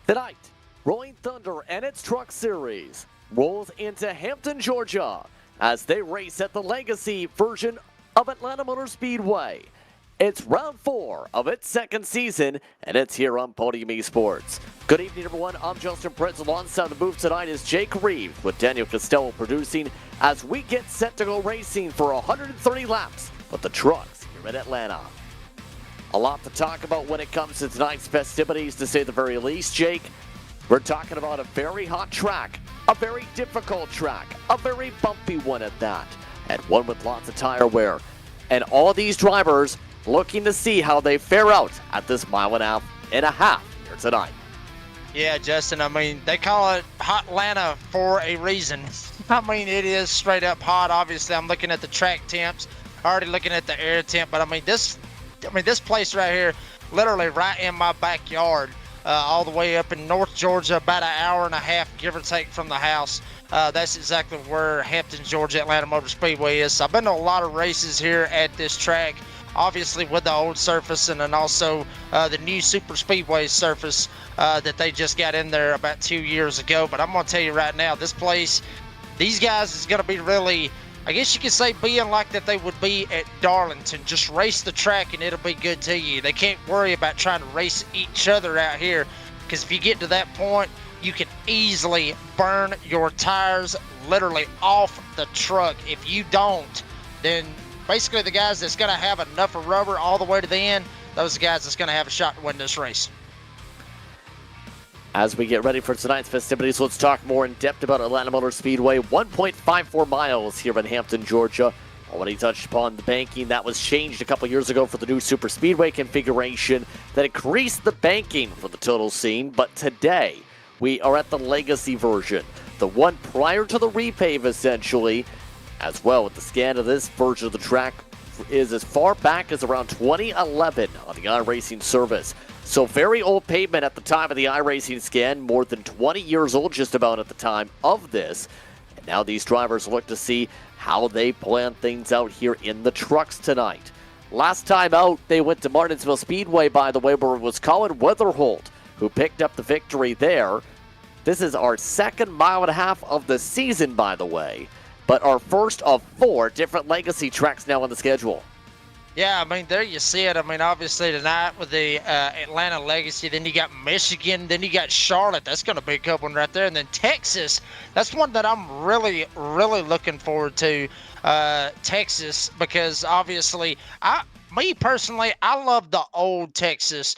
Tonight, Rolling Thunder and its Truck Series rolls into Hampton, Georgia as they race at the legacy version of Atlanta Motor Speedway. It's round 4 of its second season, and it's here on Podium Esports. Good evening, everyone. I'm Justin Prince. Alongside the booth tonight is Jake Reeves with Daniel Costello producing as we get set to go racing for 130 laps with the trucks here in Atlanta. A lot to talk about when it comes to tonight's festivities, to say the very least, Jake. We're talking about a very hot track, a very difficult track, a very bumpy one at that, and one with lots of tire wear. And all these drivers looking to see how they fare out at this mile and a half here tonight. Yeah, Justin, I mean, they call it Hot Atlanta for a reason. I mean, it is straight up hot. Obviously, I'm looking at the track temps, already looking at the air temp, but I mean, this place right here, literally right in my backyard, all the way up in North Georgia, about an hour and a half, give or take, from the house. That's exactly where Hampton, Georgia, Atlanta Motor Speedway is. So I've been to a lot of races here at this track, obviously with the old surface and then also the new Super Speedway surface that they just got in there about 2 years ago. But I'm going to tell you right now, this place, these guys is going to be really, I guess you could say, being like that they would be at Darlington. Just race the track and it'll be good to you. They can't worry about trying to race each other out here, because if you get to that point, you can easily burn your tires literally off the truck. If you don't, then basically the guys that's going to have enough of rubber all the way to the end, those are the guys that's going to have a shot to win this race. As we get ready for tonight's festivities, let's talk more in depth about Atlanta Motor Speedway. 1.54 miles here in Hampton, Georgia. Already touched upon the banking that was changed a couple years ago for the new Super Speedway configuration that increased the banking for the total scene. But today, we are at the legacy version, the one prior to the repave, essentially. As well, with the scan of this version of the track is as far back as around 2011 on the iRacing service. So very old pavement at the time of the iRacing scan, more than 20 years old just about at the time of this. And now these drivers look to see how they plan things out here in the trucks tonight. Last time out, they went to Martinsville Speedway, by the way, where it was Colin Weatherholt who picked up the victory there. This is our second mile and a half of the season, by the way, but our first of 4 different legacy tracks now on the schedule. Yeah, I mean, there you see it. I mean, obviously tonight with the Atlanta Legacy, then you got Michigan, then you got Charlotte. That's going to be a good one right there. And then Texas, that's one that I'm really, really looking forward to, Texas, because obviously, me personally, I love the old Texas,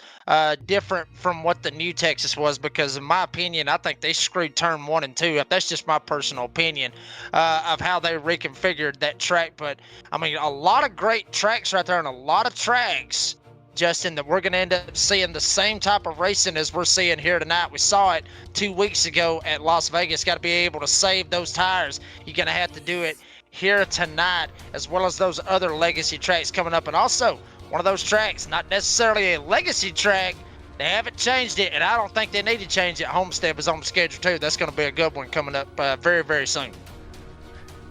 different from what the new Texas was, because in my opinion, I think they screwed turn 1 and 2 up. That's just my personal opinion of how they reconfigured that track. But I mean, a lot of great tracks right there, and a lot of tracks, Justin, that we're going to end up seeing the same type of racing as we're seeing here tonight. We saw it 2 weeks ago at Las Vegas. Got to be able to save those tires. You're going to have to do it here tonight, as well as those other legacy tracks coming up. And also, one of those tracks, not necessarily a legacy track, they haven't changed it, and I don't think they need to change it. Homestead is on the schedule too. That's going to be a good one coming up very, very soon.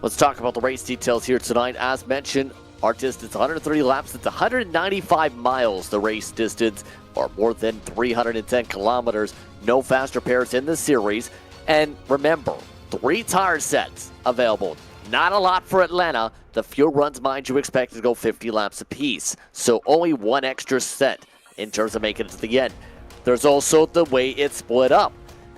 Let's talk about the race details here tonight. As mentioned, our distance 130 laps. It's 195 miles, the race distance, or more than 310 kilometers. No faster pairs in the series. And remember, 3 tire sets available. Not a lot for Atlanta. The fuel runs, mind you, expected to go 50 laps apiece. So only 1 extra set in terms of making it to the end. There's also the way it's split up.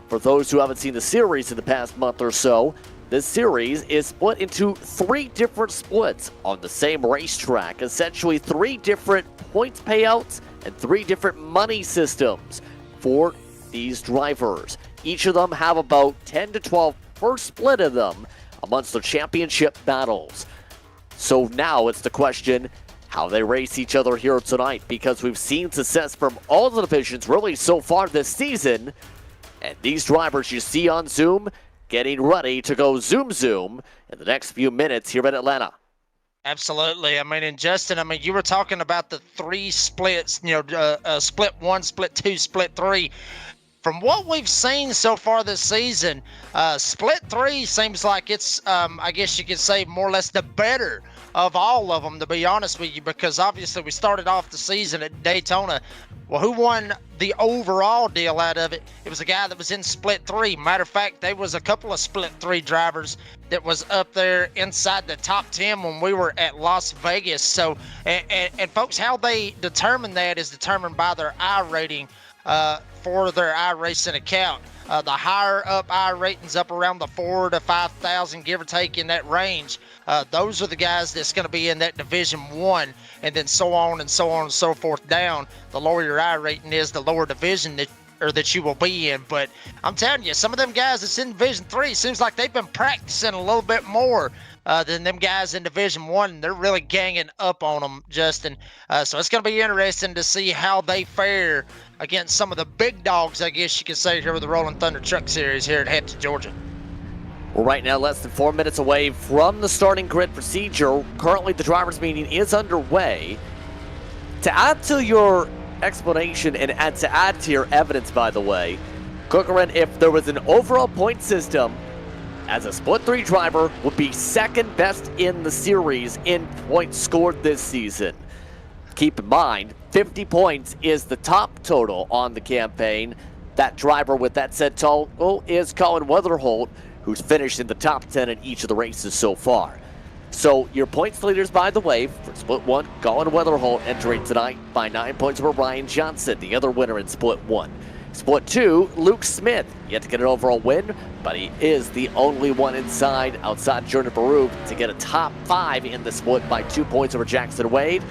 For those who haven't seen the series in the past month or so, this series is split into 3 different splits on the same racetrack. Essentially 3 different points payouts and 3 different money systems for these drivers. Each of them have about 10 to 12 per split of them amongst the championship battles. So now it's the question how they race each other here tonight, because we've seen success from all the divisions really so far this season. And these drivers you see on Zoom getting ready to go zoom in the next few minutes here in Atlanta. Absolutely. I mean, and Justin, I mean, you were talking about the 3 splits, split 1, split 2, split 3. From what we've seen so far this season, split 3 seems like it's, I guess you could say, more or less the better of all of them, to be honest with you, because obviously we started off the season at Daytona. Well, who won the overall deal out of it? It was a guy that was in split 3. Matter of fact, there was a couple of split 3 drivers that was up there inside the top 10 when we were at Las Vegas. So, and folks, how they determine that is determined by their iRating for their iRacing account. The higher up iRatings, up around the 4,000 to 5,000, give or take, in that range, those are the guys that's going to be in that Division 1, and then so on and so on and so forth down. The lower your iRating is, the lower division that you will be in. But I'm telling you, some of them guys that's in Division 3, seems like they've been practicing a little bit more than them guys in Division 1. They're really ganging up on them, Justin. So it's going to be interesting to see how they fare against some of the big dogs, I guess you could say, here with the Rolling Thunder Truck Series here at Hampton, Georgia. We're right now less than 4 minutes away from the starting grid procedure. Currently, the drivers' meeting is underway. To add to your explanation and to add to your evidence, by the way, Corcoran, if there was an overall point system, as a split 3 driver, would be second best in the series in points scored this season. Keep in mind, 50 points is the top total on the campaign. That driver with that said total is Colin Weatherholt, who's finished in the top 10 in each of the races so far. So your points leaders, by the way, for Split 1, Colin Weatherholt entering tonight by 9 points over Ryan Johnson, the other winner in Split 1. Split 2, Luke Smith, yet to get an overall win, but he is the only one outside Jordan Baruch, to get a top 5 in the split by 2 points over Jackson Wade.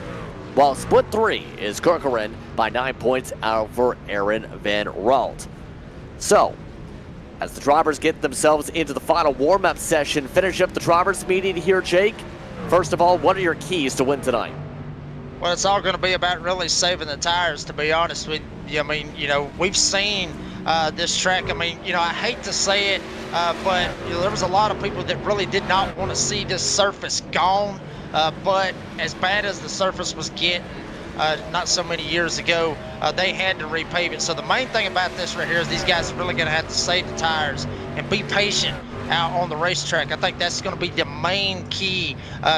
While Split 3 is Corcoran by 9 points over Aaron Van Ralt. So, as the drivers get themselves into the final warm-up session, finish up the drivers' meeting here, Jake. First of all, what are your keys to win tonight? Well, it's all going to be about really saving the tires, to be honest with you. I mean, we've seen this track. I mean, I hate to say it, but there was a lot of people that really did not want to see this surface gone. But as bad as the surface was getting not so many years ago, they had to repave it. So the main thing about this right here is these guys are really going to have to save the tires and be patient out on the racetrack. I think that's going to be the main key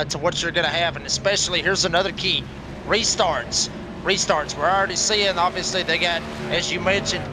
to what you're going to have. And especially, here's another key: restarts. We're already seeing, obviously, they got, as you mentioned,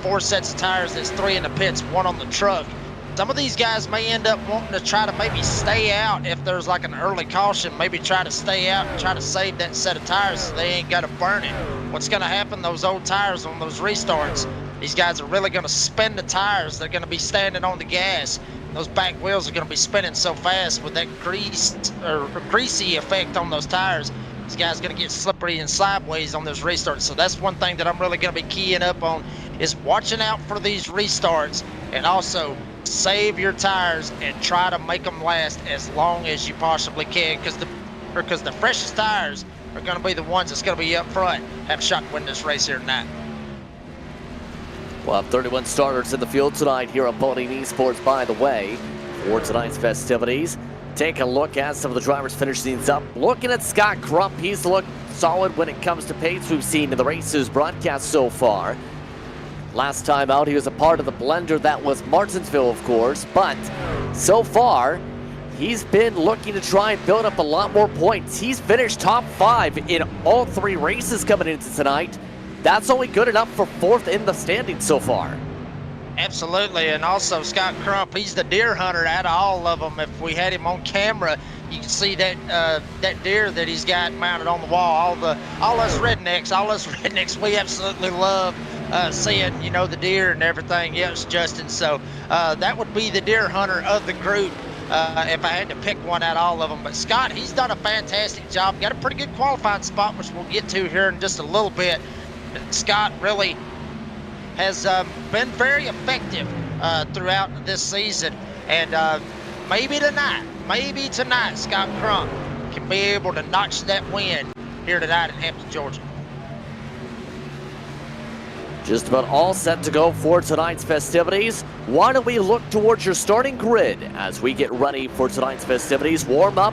4 sets of tires. That's 3 in the pits, 1 on the truck. Some of these guys may end up wanting to try to maybe stay out if there's like an early caution, maybe try to stay out and try to save that set of tires so they ain't got to burn it. What's going to happen, those old tires on those restarts, these guys are really going to spin the tires. They're going to be standing on the gas. Those back wheels are going to be spinning so fast with that greasy effect on those tires. These guys are going to get slippery and sideways on those restarts. So that's one thing that I'm really going to be keying up on, is watching out for these restarts, and also save your tires and try to make them last as long as you possibly can, because the freshest tires are going to be the ones that's going to be up front, have a shot to win this race here tonight. We'll have 31 starters in the field tonight here on Podium Esports, by the way, for tonight's festivities. Take a look at some of the drivers finish things up. Looking at Scott Crump, he's looked solid when it comes to pace we've seen in the races broadcast so far. Last time out, he was a part of the blender that was Martinsville, of course, but so far, he's been looking to try and build up a lot more points. He's finished top 5 in all 3 races coming into tonight. That's only good enough for 4th in the standings so far. Absolutely, and also Scott Crump, he's the deer hunter out of all of them. If we had him on camera, you can see that that deer that he's got mounted on the wall. All us rednecks, we absolutely love seeing, the deer and everything. Yes, Justin. So that would be the deer hunter of the group if I had to pick one out of all of them. But Scott, he's done a fantastic job. Got a pretty good qualifying spot, which we'll get to here in just a little bit. But Scott really has been very effective throughout this season. And maybe tonight, Scott Crump can be able to notch that win here tonight in Hampton, Georgia. Just about all set to go for tonight's festivities. Why don't we look towards your starting grid as we get ready for tonight's festivities? Warm up,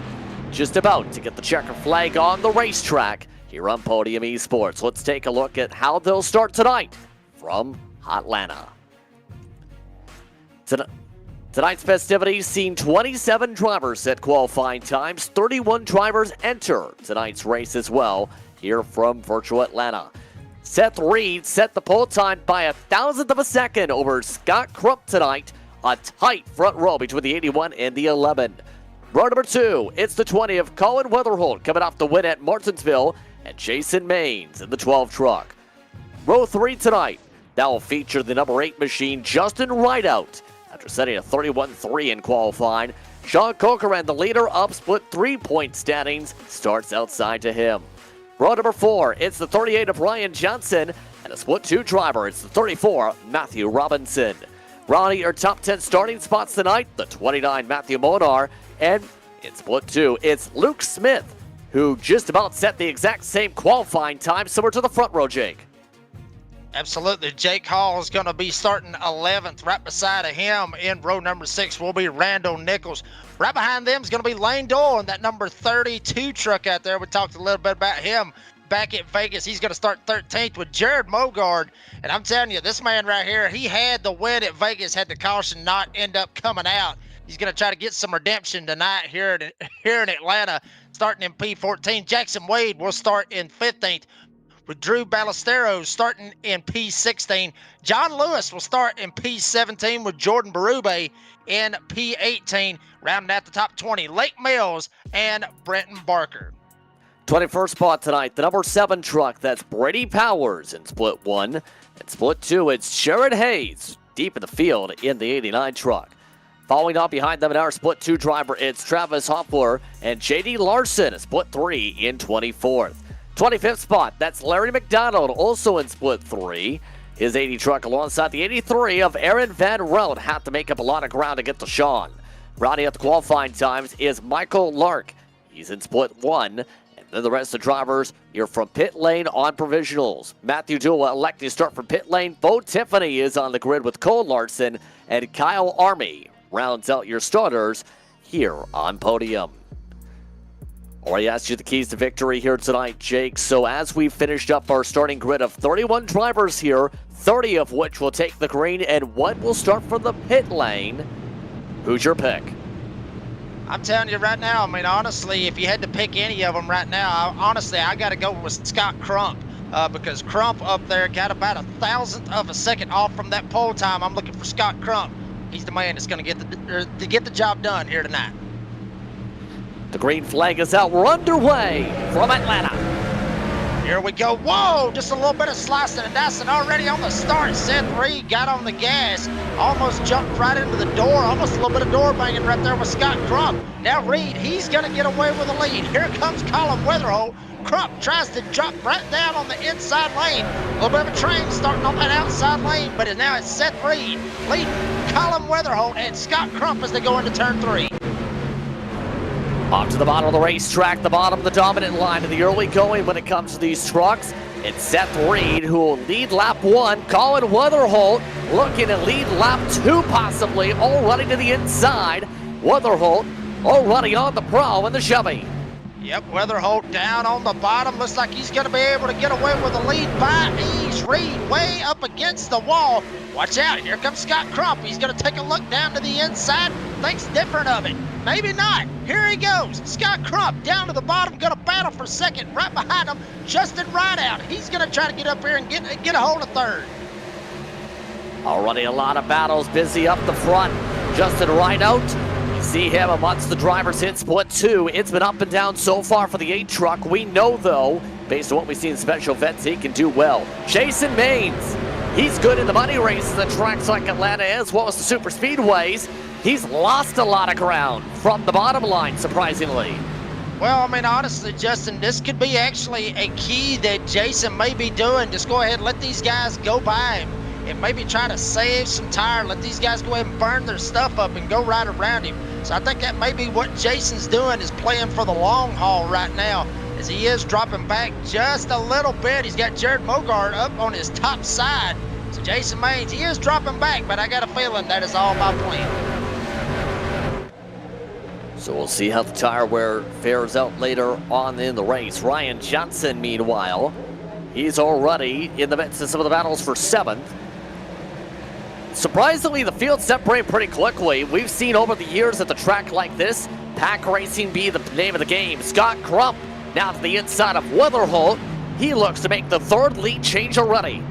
just about to get the checker flag on the racetrack here on Podium Esports. Let's take a look at how they'll start tonight from Atlanta. Tonight's festivities seen 27 drivers set qualifying times. 31 drivers enter tonight's race as well here from virtual Atlanta. Seth Reed set the pole time by 1,000th of a second over Scott Crump tonight. A tight front row between the 81 and the 11. Row number 2, it's the 20 of Colin Weatherholt coming off the win at Martinsville, and Jason Maines in the 12 truck. Row 3 tonight, that will feature the number 8 machine, Justin Rideout. After setting a 31-3 in qualifying, Sean Corcoran, the leader of split 3-point standings, starts outside to him. Row number 4, it's the 38 of Ryan Johnson, and a split 2 driver, it's the 34, Matthew Robinson. Rounding your top 10 starting spots tonight, the 29 Matthew Monar, and in split 2, it's Luke Smith, who just about set the exact same qualifying time, similar to the front row, Jake. Absolutely. Jake Hall is going to be starting 11th. Right beside of him in row number 6 will be Randall Nichols. Right behind them is going to be Lane Doyle in that number 32 truck out there. We talked a little bit about him back at Vegas. He's going to start 13th with Jared Mogard. And I'm telling you, this man right here, he had the win at Vegas, had the caution not end up coming out. He's going to try to get some redemption tonight here in Atlanta, starting in P14. Jackson Wade will start in 15th. With Drew Ballesteros starting in P16. John Lewis will start in P17 with Jordan Berube in P18. Rounding out the top 20, Lake Mills and Brenton Barker. 21st spot tonight, the number 7 truck, that's Brady Powers in split 1. In split 2, it's Sherrod Hayes deep in the field in the 89 truck. Following up behind them in our split 2 driver, it's Travis Hoffler and J.D. Larson in split 3 in 24th. 25th spot, that's Larry McDonald, also in split 3. His 80 truck alongside the 83 of Aaron Van Rout had to make up a lot of ground to get to Sean. Rounding out the qualifying times is Michael Lark. He's in split 1. And then the rest of the drivers, you're from pit lane on provisionals. Matthew Dula electing to start from pit lane. Bo Tiffany is on the grid with Cole Larson. And Kyle Army rounds out your starters here on podium. Already asked you the keys to victory here tonight, Jake. So as we finished up our starting grid of 31 drivers here, 30 of which will take the green and 1 will start from the pit lane. Who's your pick? I'm telling you right now, I mean, honestly, if you had to pick any of them right now, I got to go with Scott Crump because Crump up there got about 1,000th of a second off from that pole time. I'm looking for Scott Crump. He's the man that's going to get the job done here tonight. The green flag is out. We're underway from Atlanta. Here we go. Whoa, just a little bit of slicing and dicing already on the start. Seth Reed got on the gas, almost jumped right into the door, almost a little bit of door banging right there with Scott Crump. Now Reed, he's going to get away with the lead. Here comes Colin Weatherholt. Crump tries to drop right down on the inside lane. A little bit of a train starting on that outside lane, but now it's Seth Reed leading Colin Weatherholt and Scott Crump as they go into turn 3. Off to the bottom of the racetrack, the bottom of the dominant line in the early going when it comes to these trucks. It's Seth Reed who will lead lap 1. Colin Weatherholt looking to lead lap 2 possibly, all running to the inside. Weatherholt already on the Pro in the Chevy. Yep, Weatherholt down on the bottom. Looks like he's going to be able to get away with the lead by ease. Reed way up against the wall. Watch out, here comes Scott Crump. He's going to take a look down to the inside. Thinks different of it. Maybe not. Here he goes. Scott Crump down to the bottom, going to battle for second. Right behind him, Justin Rideout. He's going to try to get up here and get a hold of third. Already a lot of battles busy up the front. Justin Rideout. You see him amongst the drivers hit split 2. It's been up and down so far for the 8 truck. We know, though, based on what we see in special events, he can do well. Jason Maines. He's good in the money races at tracks like Atlanta as well as the super speedways. He's lost a lot of ground from the bottom line, surprisingly. Well, I mean, honestly, Justin, this could be actually a key that Jason may be doing. Just go ahead and let these guys go by him and maybe try to save some tire. Let these guys go ahead and burn their stuff up and go right around him. So I think that may be what Jason's doing, is playing for the long haul right now, as he is dropping back just a little bit. He's got Jared Mogard up on his top side. So Jason Maines, he is dropping back, but I got a feeling that is all my plan. So we'll see how the tire wear fares out later on in the race. Ryan Johnson, meanwhile, he's already in the midst of some of the battles for 7th. surprisingly, the field separated pretty quickly. We've seen over the years at the track like this, pack racing be the name of the game. Scott Crump now to the inside of Weatherholt. He looks to make the third lead change already.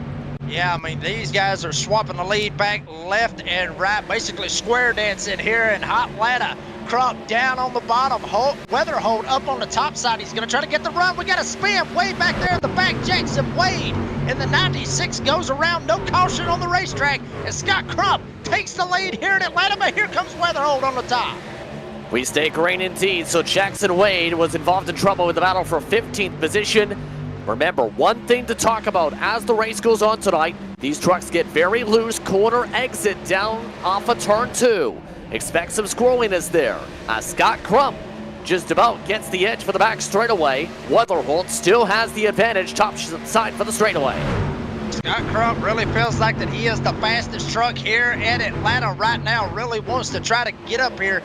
Yeah, I mean, these guys are swapping the lead back left and right, basically square dancing here in hot Atlanta. Crump down on the bottom, Weatherholt up on the top side. He's going to try to get the run. We got a spin way back there in the back. Jackson Wade in the 96 goes around. No caution on the racetrack. And Scott Crump takes the lead here in Atlanta, but here comes Weatherholt on the top. We stay green indeed, so Jackson Wade was involved in trouble with the battle for 15th position. Remember, one thing to talk about as the race goes on tonight, these trucks get very loose, corner exit down off of turn 2. Expect some squirreliness there, as Scott Crump just about gets the edge for the back straightaway. Weatherholt still has the advantage top side for the straightaway. Scott Crump really feels like that he is the fastest truck here in Atlanta right now, really wants to try to get up here,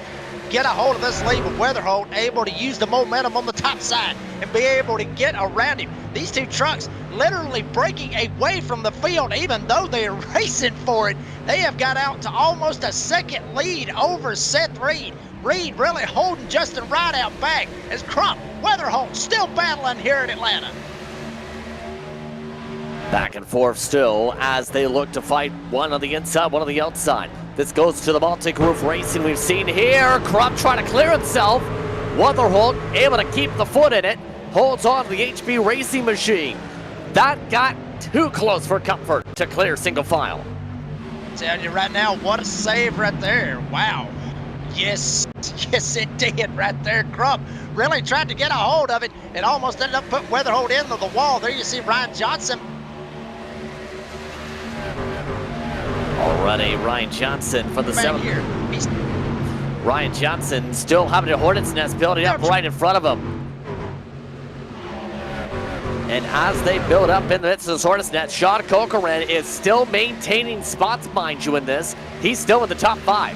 get a hold of this lead, with Weatherholt able to use the momentum on the top side and be able to get around him. These two trucks literally breaking away from the field, even though they're racing for it. They have got out to almost a second lead over Seth Reed. Reed really holding Justin Wright out back as Crump, Weatherholt still battling here in Atlanta. Back and forth still as they look to fight, one on the inside, one on the outside. This goes to the multi-groove racing we've seen here. Crump trying to clear himself. Weatherholt able to keep the foot in it. Holds on to the HB Racing machine. That got too close for Comfort to clear single file. Telling you right now, what a save right there. Wow. Yes, yes it did right there. Crump really tried to get a hold of it. It almost ended up putting Weatherholt into the wall. There you see Ryan Johnson. Already Ryan Johnson for the seventh. Ryan Johnson still having a hornet's nest building up right in front of him. And as they build up in the midst of this hornet's nest, Sean Corcoran is still maintaining spots, mind you, in this. He's still in the top 5.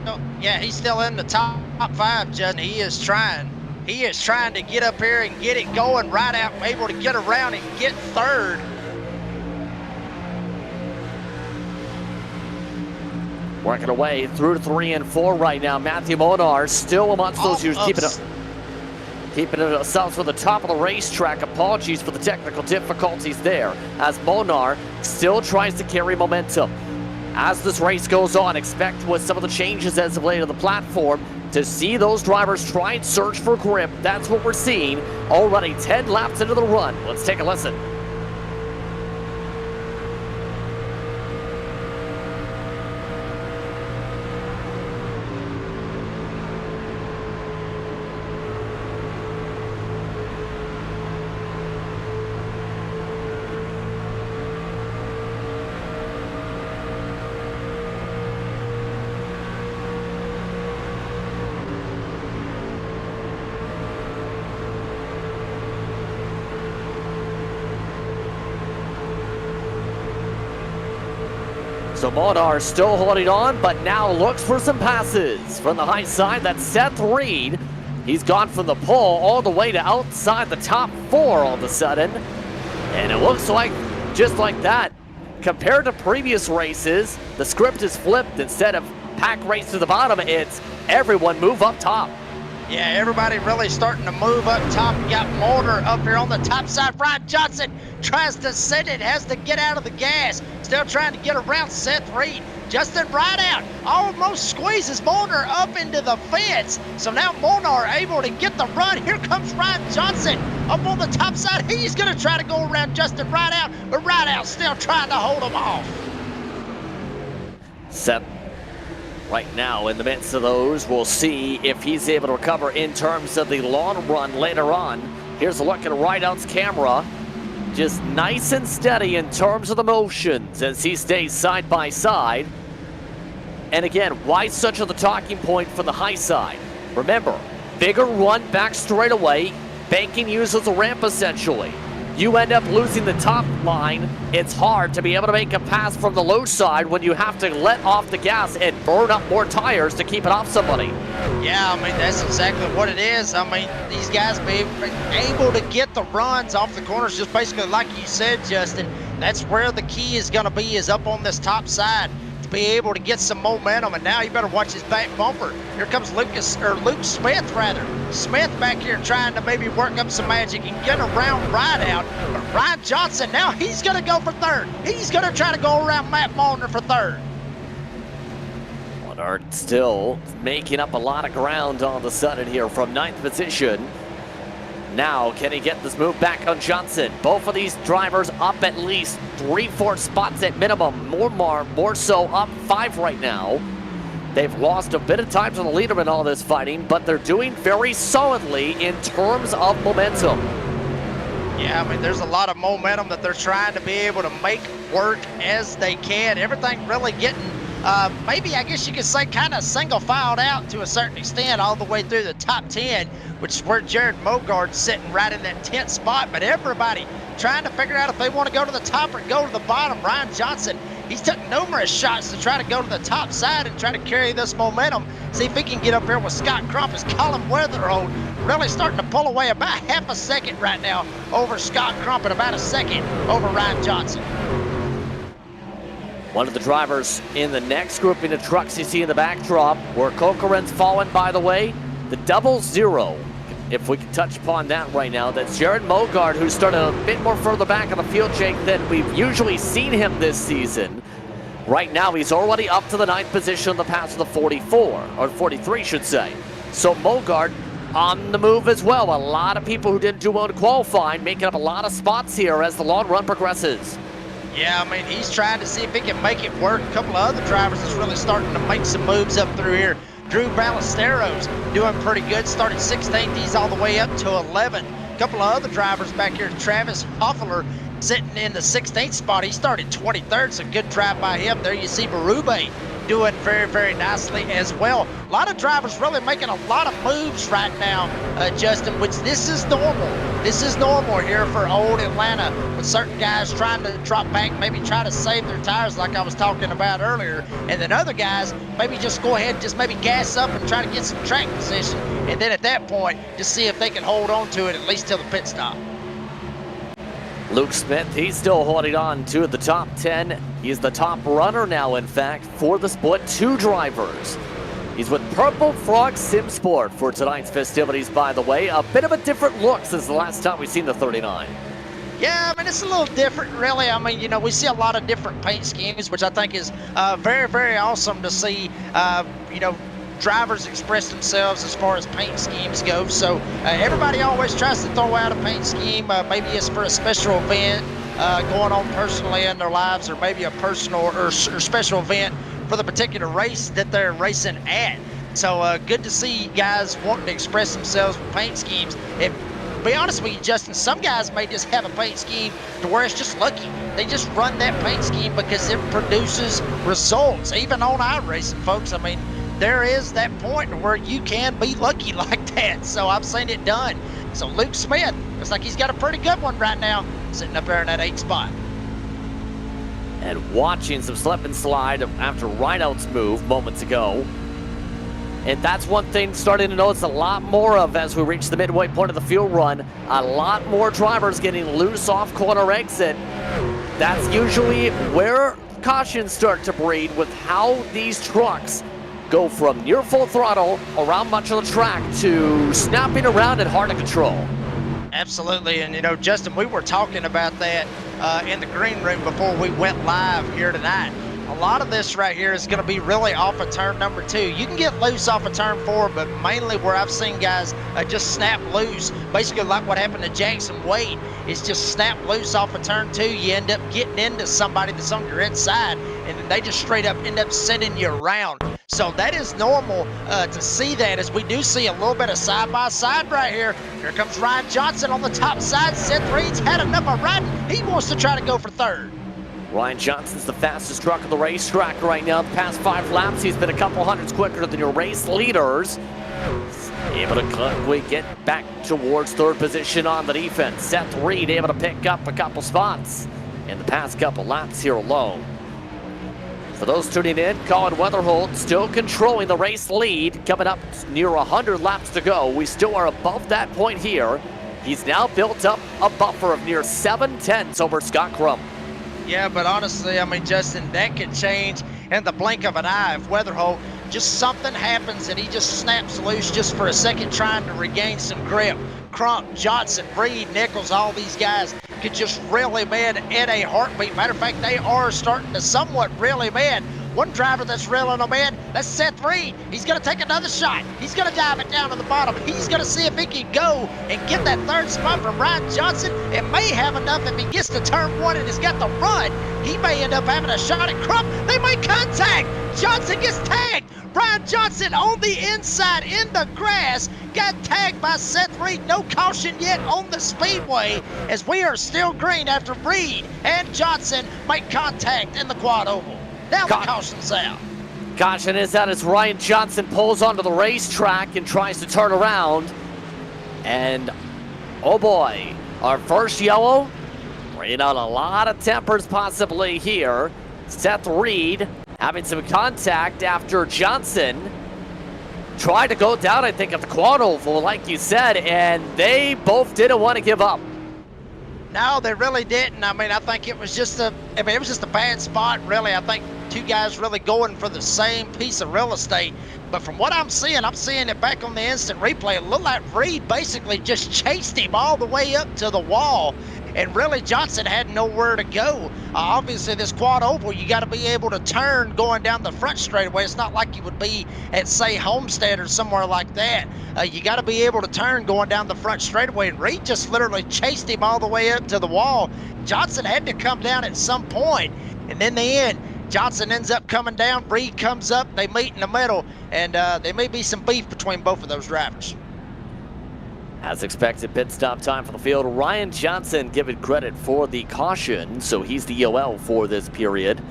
Oh, yeah, he's still in the top 5, Justin. He is trying to get up here and get it going right out, able to get around and get third. Working away through 3 and 4 right now. Matthew Monar still amongst those who's keeping it ourselves for the top of the racetrack. Apologies for the technical difficulties there, as Monar still tries to carry momentum. As this race goes on, expect with some of the changes as of late on the platform to see those drivers try and search for grip. That's what we're seeing already 10 laps into the run. Let's take a listen. So Monar still holding on, but now looks for some passes from the high side. That's Seth Reed. He's gone from the pole all the way to outside the top 4 all of a sudden. And it looks like, just like that, compared to previous races, the script is flipped. Instead of pack race to the bottom, it's everyone move up top. Yeah, everybody really starting to move up top. You got Mulder up here on the top side. Ryan Johnson tries to send it, has to get out of the gas. Still trying to get around Seth Reed. Justin Rideout almost squeezes Molnar up into the fence. So now Molnar able to get the run. Here comes Ryan Johnson up on the top side. He's going to try to go around Justin Rideout, but Rideout still trying to hold him off. Seth right now in the midst of those. We'll see if he's able to recover in terms of the long run later on. Here's a look at Rideout's camera. Just nice and steady in terms of the motions as he stays side by side. And again, why such of the talking point for the high side? Remember, bigger run back straight away, banking uses a ramp essentially. You end up losing the top line. It's hard to be able to make a pass from the low side when you have to let off the gas and burn up more tires to keep it off somebody. Yeah, I mean, that's exactly what it is. I mean, these guys be able to get the runs off the corners, just basically like you said, Justin. That's where the key is going to be, is up on this top side to be able to get some momentum. And now you better watch his back bumper. Here comes Luke Smith, rather. Smith back here trying to maybe work up some magic and get a round ride out. But Ryan Johnson, now he's going to go for third. He's going to try to go around Matt Molnar for third. Molnar still making up a lot of ground all of a sudden here from 9th position. Now, can he get this move back on Johnson? Both of these drivers up at least 3-4 spots at minimum. More so up 5 right now. They've lost a bit of time to the leader in all this fighting, but they're doing very solidly in terms of momentum. Yeah, I mean, there's a lot of momentum that they're trying to be able to make work as they can. Everything really getting, maybe I guess you could say, kind of single filed out to a certain extent all the way through the top 10, which is where Jared Mogard's sitting right in that 10th spot. But everybody trying to figure out if they want to go to the top or go to the bottom. Ryan Johnson, he's took numerous shots to try to go to the top side and try to carry this momentum. See if he can get up here with Scott Crump as Colin Weatherhold really starting to pull away about half a second right now over Scott Crump and about a second over Ryan Johnson. One of the drivers in the next grouping of trucks you see in the backdrop, where Corcoran's fallen, by the way, the 00. If we can touch upon that right now, that's Jared Mogard, who started a bit more further back on the field, Jake, than we've usually seen him this season. Right now, he's already up to the 9th position on the pass of the 44, or 43, should say. So Mogard on the move as well. A lot of people who didn't do well in qualifying, making up a lot of spots here as the long run progresses. Yeah, I mean, he's trying to see if he can make it work. A couple of other drivers is really starting to make some moves up through here. Drew Ballesteros doing pretty good, started 16th, he's all the way up to 11. A couple of other drivers back here, Travis Hoffler sitting in the 16th spot. He started 23rd, so good drive by him. There you see Berube doing very, very nicely as well. A lot of drivers really making a lot of moves right now, Justin, which this is normal. This is normal here for old Atlanta, with certain guys trying to drop back, maybe try to save their tires like I was talking about earlier, and then other guys maybe just go ahead and just maybe gas up and try to get some track position, and then at that point, just see if they can hold on to it at least till the pit stop. Luke Smith, he's still holding on to the top 10. He's the top runner now, in fact, for the split 2 drivers. He's with Purple Frog Sim Sport for tonight's festivities, by the way. A bit of a different look since the last time we've seen the 39. Yeah, I mean, it's a little different, really. I mean, you know, we see a lot of different paint schemes, which I think is very, very awesome to see, you know, drivers express themselves as far as paint schemes go. So everybody always tries to throw out a paint scheme. Maybe it's for a special event going on personally in their lives, or maybe a personal or special event for the particular race that they're racing at. So good to see guys wanting to express themselves with paint schemes. And to be honest with you, Justin, some guys may just have a paint scheme to where it's just lucky. They just run that paint scheme because it produces results. Even on iRacing, folks, I mean, there is that point where you can be lucky like that. So I've seen it done. So Luke Smith, looks like he's got a pretty good one right now, sitting up there in that 8th spot. And watching some slip and slide after Rhino's move moments ago. And that's one thing starting to notice a lot more of as we reach the midway point of the field run. A lot more drivers getting loose off corner exit. That's usually where cautions start to breed with how these trucks go from near full throttle around much of the track to snapping around and hard to control. Absolutely, and you know, Justin, we were talking about that in the green room before we went live here tonight. A lot of this right here is going to be really off of turn number 2. You can get loose off of turn 4, but mainly where I've seen guys just snap loose, basically like what happened to Jackson Wade, is just snap loose off of turn 2. You end up getting into somebody that's on your inside, and then they just straight up end up sending you around. So that is normal to see that, as we do see a little bit of side-by-side right here. Here comes Ryan Johnson on the top side. Seth Reed's had enough of riding. He wants to try to go for third. Ryan Johnson's the fastest truck on the racetrack right now. The past 5 laps, he's been a couple hundreds quicker than your race leaders. Able to quickly get back towards 3rd position on the defense. Seth Reed able to pick up a couple spots in the past couple laps here alone. For those tuning in, Colin Weatherhold still controlling the race lead. Coming up near 100 laps to go. We still are above that point here. He's now built up a buffer of near 7 tenths over Scott Crump. Yeah, but honestly, I mean, Justin, that could change in the blink of an eye if Weatherholt, just something happens and he just snaps loose just for a second trying to regain some grip. Crump, Johnson, Reed, Nichols, all these guys could just reel him in a heartbeat. Matter of fact, they are starting to somewhat reel him in. One driver that's reeling him in, that's Seth Reed. He's going to take another shot. He's going to dive it down to the bottom. He's going to see if he can go and get that third spot from Ryan Johnson. It may have enough if he gets to turn one and has got the run. He may end up having a shot at Crump. They make contact. Johnson gets tagged. Brian Johnson on the inside in the grass got tagged by Seth Reed. No caution yet on the speedway as we are still green after Reed and Johnson make contact in the quad oval. Now the caution's out. Caution is out as Ryan Johnson pulls onto the racetrack and tries to turn around. And oh boy, our first yellow, bringing out a lot of tempers possibly here. Seth Reed having some contact after Johnson tried to go down, I think, at the quad oval, like you said, and they both didn't want to give up. No, they really didn't. I mean, I think it was just a bad spot, really. I think two guys really going for the same piece of real estate. But from what I'm seeing it back on the instant replay. It looked like Reed basically just chased him all the way up to the wall. And really, Johnson had nowhere to go. Obviously, this quad oval, you got to be able to turn going down the front straightaway. It's not like you would be at, say, Homestead or somewhere like that. You got to be able to turn going down the front straightaway. And Reed just literally chased him all the way up to the wall. Johnson had to come down at some point. And in the end, Johnson ends up coming down. Reed comes up. They meet in the middle. And there may be some beef between both of those drivers. As expected, pit stop time for the field. Ryan Johnson given credit for the caution, so he's the OL for this period.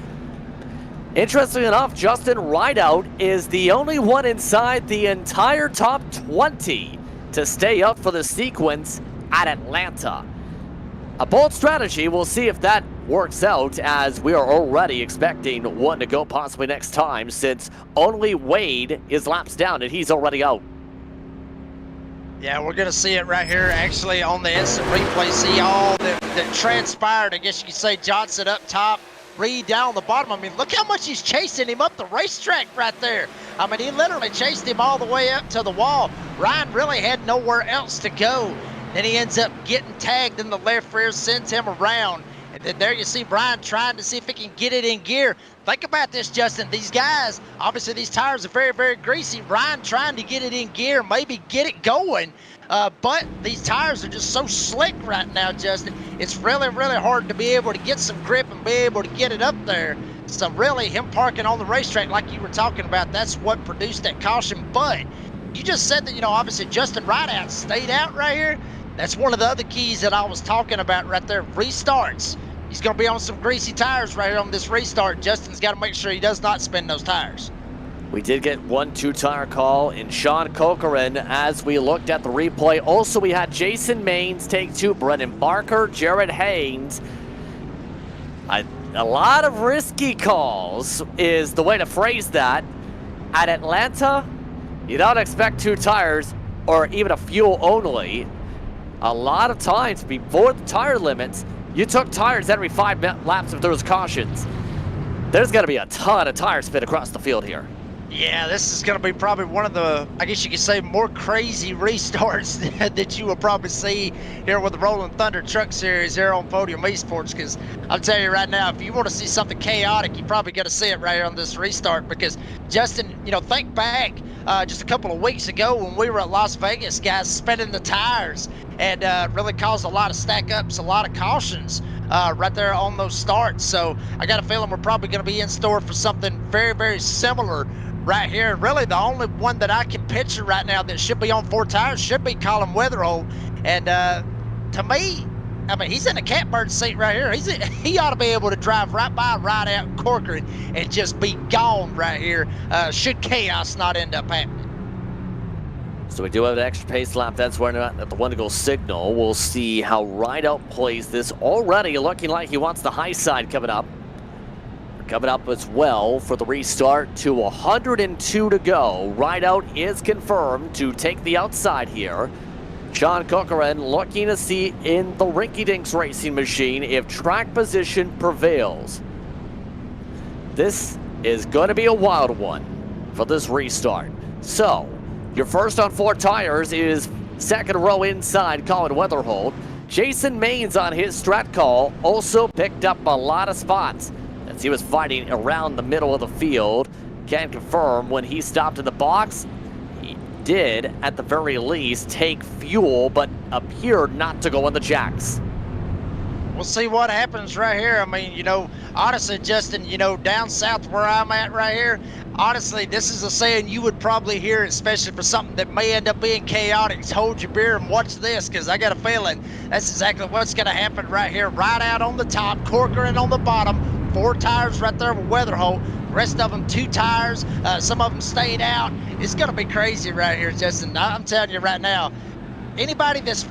Interestingly enough, Justin Rideout is the only one inside the entire top 20 to stay up for the sequence at Atlanta. A bold strategy. We'll see if that works out, as we are already expecting one to go possibly next time, since only Wade is laps down and he's already out. Yeah, we're going to see it right here, actually, on the instant replay. See all that transpired. I guess you could say Johnson up top, Reed down the bottom. I mean, look how much he's chasing him up the racetrack right there. I mean, he literally chased him all the way up to the wall. Ryan really had nowhere else to go. Then he ends up getting tagged in the left rear, sends him around. And then there you see Brian trying to see if he can get it in gear. Think about this, Justin. These guys, obviously these tires are very, very greasy. Brian trying to get it in gear, maybe get it going. But these tires are just so slick right now, Justin. It's really, really hard to be able to get some grip and be able to get it up there. So really, him parking on the racetrack like you were talking about, that's what produced that caution. But you just said that, you know, obviously Justin Rideout stayed out right here. That's one of the other keys that I was talking about right there. Restarts. He's going to be on some greasy tires right here on this restart. Justin's got to make sure he does not spin those tires. We did get 1 2-tire call in Sean Corcoran as we looked at the replay. Also, we had Jason Maines take 2, Brendan Barker, Jared Haynes. A lot of risky calls is the way to phrase that. At Atlanta, you don't expect 2 tires or even a fuel only. A lot of times before the tire limits, you took tires every 5 laps if there was cautions. There's going to be a ton of tire spin across the field here. Yeah, this is going to be probably one of the, I guess you could say, more crazy restarts that you will probably see here with the Rolling Thunder Truck Series here on Podium Esports. Because I'll tell you right now, if you want to see something chaotic, you probably got to see it right here on this restart. Because Justin, you know, think back just a couple of weeks ago when we were at Las Vegas, guys spinning the tires and really caused a lot of stack ups, a lot of cautions right there on those starts. So I got a feeling we're probably going to be in store for something very, very similar right here. Really, the only one that I can picture right now that should be on 4 tires should be Colin Weatherholt. And to me, I mean, he's in a catbird seat right here. He ought to be able to drive right by Rideout Corcoran and just be gone right here should chaos not end up happening. So we do have an extra pace lap. That's where at the 1 to go signal. We'll see how Rideout plays this. Already looking like he wants the high side coming up. Coming up as well for the restart to 102 to go. Rideout is confirmed to take the outside here. Sean Corcoran looking to see in the Rinky Dinks racing machine if track position prevails. This is going to be a wild one for this restart. So, your first on 4 tires is second row inside Colin Weatherholt. Jason Maines on his strat call also picked up a lot of spots as he was fighting around the middle of the field. Can confirm when he stopped in the box, he did at the very least take fuel, but appeared not to go on the jacks. We'll see what happens right here. I mean, you know, honestly, Justin, you know, down south where I'm at right here, honestly, this is a saying you would probably hear, especially for something that may end up being chaotic. Hold your beer and watch this, because I got a feeling that's exactly what's going to happen right here. Right out on the top, Corcoran on the bottom, 4 tires right there with Weatherholt. Rest of them 2 tires. Some of them stayed out. It's going to be crazy right here, Justin. I'm telling you right now, anybody that's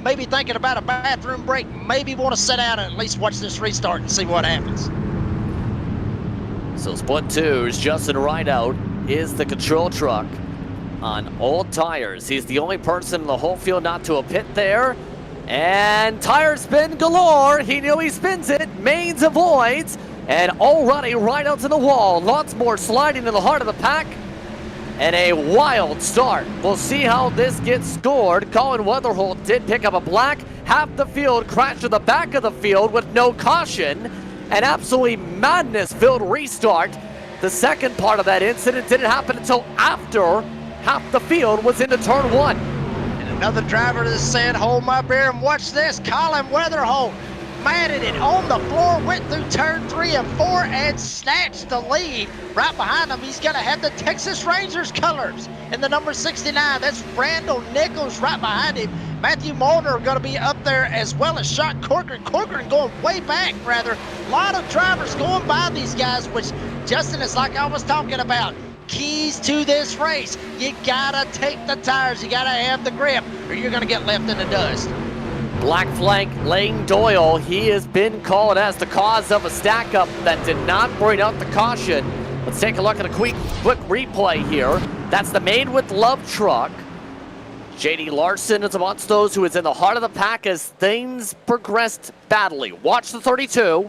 maybe thinking about a bathroom break, maybe want to sit down and at least watch this restart and see what happens. So split 2's Justin Rideout is the control truck on all tires. He's the only person in the whole field not to a pit there. And tire spin galore. He knew he spins it. Maines avoids. And already right out to the wall. Lots more sliding in the heart of the pack. And a wild start. We'll see how this gets scored. Colin Weatherholt did pick up a black. Half the field crashed to the back of the field with no caution. An absolutely madness-filled restart. The second part of that incident didn't happen until after half the field was into turn 1. And another driver that said, hold my beer and watch this. Colin Weatherholt matted it on the floor, went through turn 3 and 4 and snatched the lead. Right behind him, he's going to have the Texas Rangers colors in the number 69. That's Randall Nichols right behind him. Matthew Mulder going to be up there as well as Sean Corcoran. Corcoran going way back, rather. A lot of drivers going by these guys, which, Justin, is like I was talking about. Keys to this race. You got to take the tires. You got to have the grip, or you're going to get left in the dust. Black flank, Lane Doyle, he has been called as the cause of a stack-up that did not bring out the caution. Let's take a look at a quick replay here. That's the Made with Love truck. J.D. Larson is amongst those who is in the heart of the pack as things progressed badly. Watch the 32.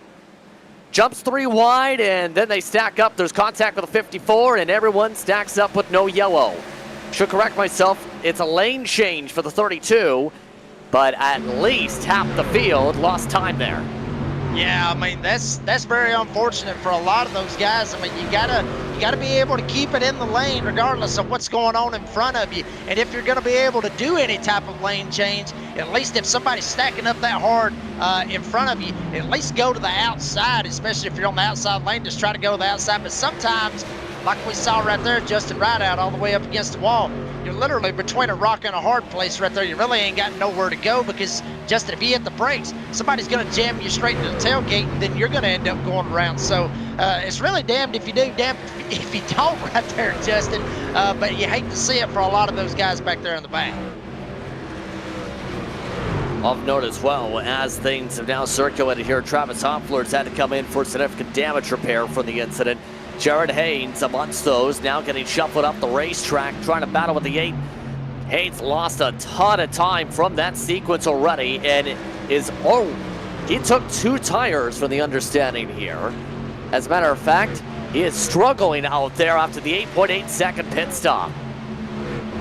Jumps 3 wide, and then they stack up. There's contact with a 54, and everyone stacks up with no yellow. Should correct myself. It's a lane change for the 32. But at least half the field lost time there. Yeah, I mean, that's very unfortunate for a lot of those guys. I mean, you gotta be able to keep it in the lane regardless of what's going on in front of you. And if you're gonna be able to do any type of lane change, at least if somebody's stacking up that hard in front of you, at least go to the outside, especially if you're on the outside lane, just try to go to the outside. But sometimes, like we saw right there, Justin Rideout all the way up against the wall, you're literally between a rock and a hard place right there. You really ain't got nowhere to go because, Justin, if you hit the brakes, somebody's going to jam you straight into the tailgate, and then you're going to end up going around. So it's really damned if you do, damned if you don't right there, Justin. But you hate to see it for a lot of those guys back there in the back. Of note as well, as things have now circulated here, Travis Hoffler's had to come in for significant damage repair from the incident. Jared Haynes amongst those, now getting shuffled up the racetrack, trying to battle with the 8. Haynes lost a ton of time from that sequence already, and he took 2 tires from the understanding here. As a matter of fact, he is struggling out there after the 8.8 second pit stop.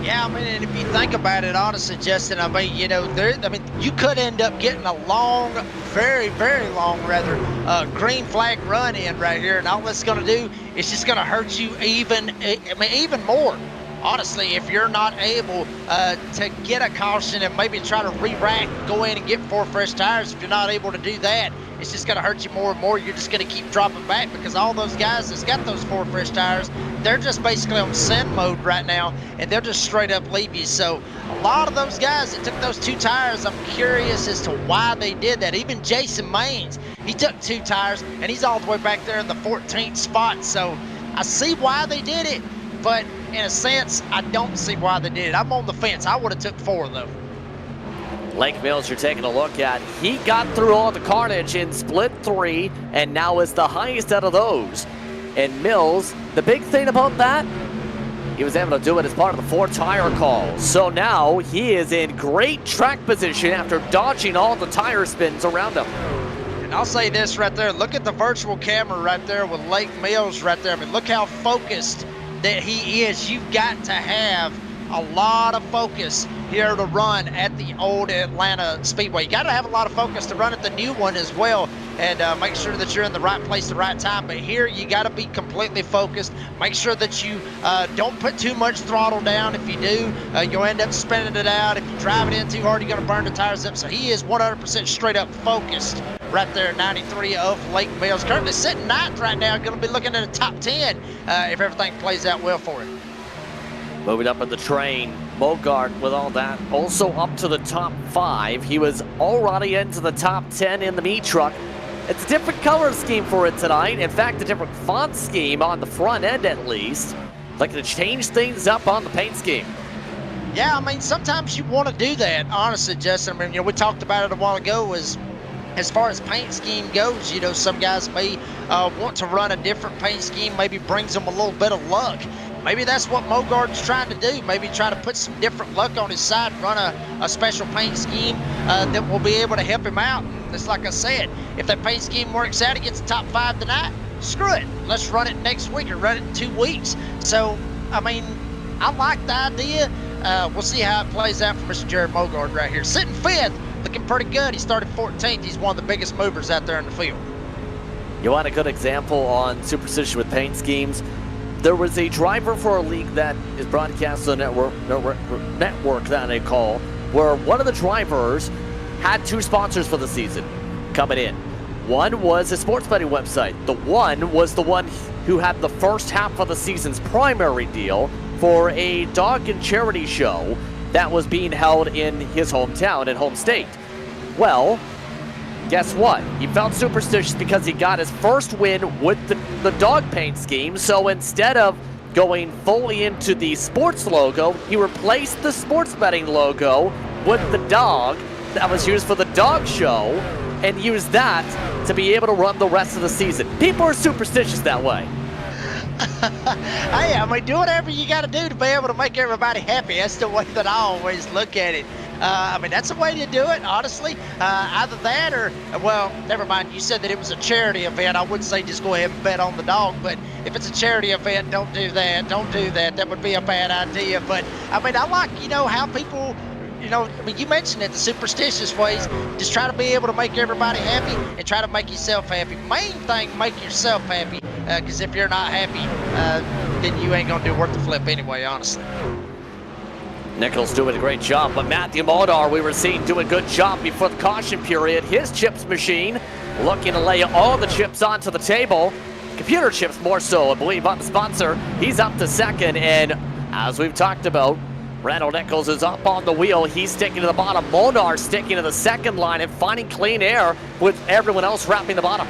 Yeah, I mean, and if you think about it, honestly, Justin, I mean, you know, you could end up getting a long, very, very long, rather, green flag run in right here, and all it's going to do is just going to hurt you even more. Honestly, if you're not able to get a caution and maybe try to re-rack, go in and get 4 fresh tires, if you're not able to do that, it's just going to hurt you more and more. You're just going to keep dropping back because all those guys that's got those 4 fresh tires, they're just basically on send mode right now, and they'll just straight up leave you. So a lot of those guys that took those 2 tires, I'm curious as to why they did that. Even Jason Maines, he took 2 tires, and he's all the way back there in the 14th spot. So I see why they did it, but in a sense, I don't see why they did it. I'm on the fence. I would have took 4 though. Lake Mills you're taking a look at. He got through all the carnage in split 3 and now is the highest out of those. And Mills, the big thing about that, he was able to do it as part of the 4-tire call. So now he is in great track position after dodging all the tire spins around him. And I'll say this right there. Look at the virtual camera right there with Lake Mills right there. I mean, look how focused that he is. You've got to have a lot of focus here to run at the old Atlanta Speedway. You got to have a lot of focus to run at the new one as well, and make sure that you're in the right place at the right time. But here you got to be completely focused. Make sure that you don't put too much throttle down. If you do, you'll end up spinning it out. If you drive it in too hard, you're going to burn the tires up. So he is 100% straight up focused right there, 93 of Lake Mills. Currently sitting ninth right now, going to be looking at a top 10 if everything plays out well for him. Moving up in the train, Mogart with all that, also up to the top 5. He was already into the top 10 in the meat truck. It's a different color scheme for it tonight. In fact, a different font scheme on the front end at least. Looking to change things up on the paint scheme. Yeah, I mean, sometimes you want to do that, honestly, Justin. I mean, we talked about it a while ago as far as paint scheme goes, some guys may want to run a different paint scheme, maybe brings them a little bit of luck. Maybe that's what Mogart's trying to do. Maybe try to put some different luck on his side, run a special paint scheme that will be able to help him out. And it's like I said, if that paint scheme works out, he gets the top 5 tonight, screw it. Let's run it next week or run it in 2 weeks. So, I mean, I like the idea. We'll see how it plays out for Mr. Jared Mogart right here. Sitting 5th, looking pretty good. He started 14th. He's one of the biggest movers out there in the field. You want a good example on superstition with paint schemes? There was a driver for a league that is broadcast on the network that I call, where one of the drivers had 2 sponsors for the season coming in. One was a sports betting website. The one was the one who had the first half of the season's primary deal for a dog and charity show that was being held in his hometown and home state. Well, guess what? He felt superstitious because he got his first win with the dog paint scheme. So instead of going fully into the sports logo, he replaced the sports betting logo with the dog that was used for the dog show and used that to be able to run the rest of the season. People are superstitious that way. Hey, I mean, do whatever you got to do to be able to make everybody happy. That's the way that I always look at it. I mean, that's a way to do it, honestly. Either that or, well, never mind. You said that it was a charity event. I would say just go ahead and bet on the dog. But if it's a charity event, don't do that. Don't do that. That would be a bad idea. But, I mean, I like, how people, I mean, you mentioned it, the superstitious ways. Just try to be able to make everybody happy and try to make yourself happy. Main thing, make yourself happy. Because if you're not happy, then you ain't going to do worth the flip anyway, honestly. Nichols doing a great job, but Matthew Modar we were seeing doing a good job before the caution period. His chips machine looking to lay all the chips onto the table. Computer chips more so, I believe, on the sponsor. He's up to 2nd, and as we've talked about, Randall Nichols is up on the wheel. He's sticking to the bottom. Modar sticking to the 2nd line and finding clean air with everyone else wrapping the bottom.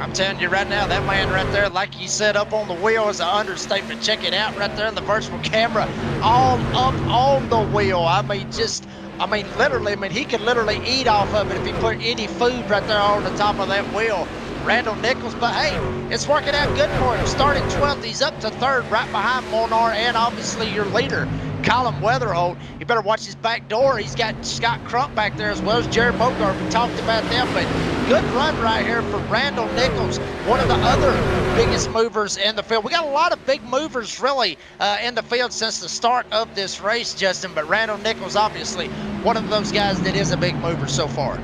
I'm telling you right now, that man right there, like you said, up on the wheel is an understatement. Check it out right there in the virtual camera, all up on the wheel. I mean, literally, he could literally eat off of it if he put any food right there on the top of that wheel. Randall Nichols, but hey, it's working out good for him. Started 12th, he's up to 3rd, right behind Molnar and obviously your leader, Colin Weatherholt. You better watch his back door. He's got Scott Crump back there as well as Jared Mogart. We talked about them, but good run right here for Randall Nichols, one of the other biggest movers in the field. We got a lot of big movers really in the field since the start of this race, Justin, but Randall Nichols obviously one of those guys that is a big mover so far.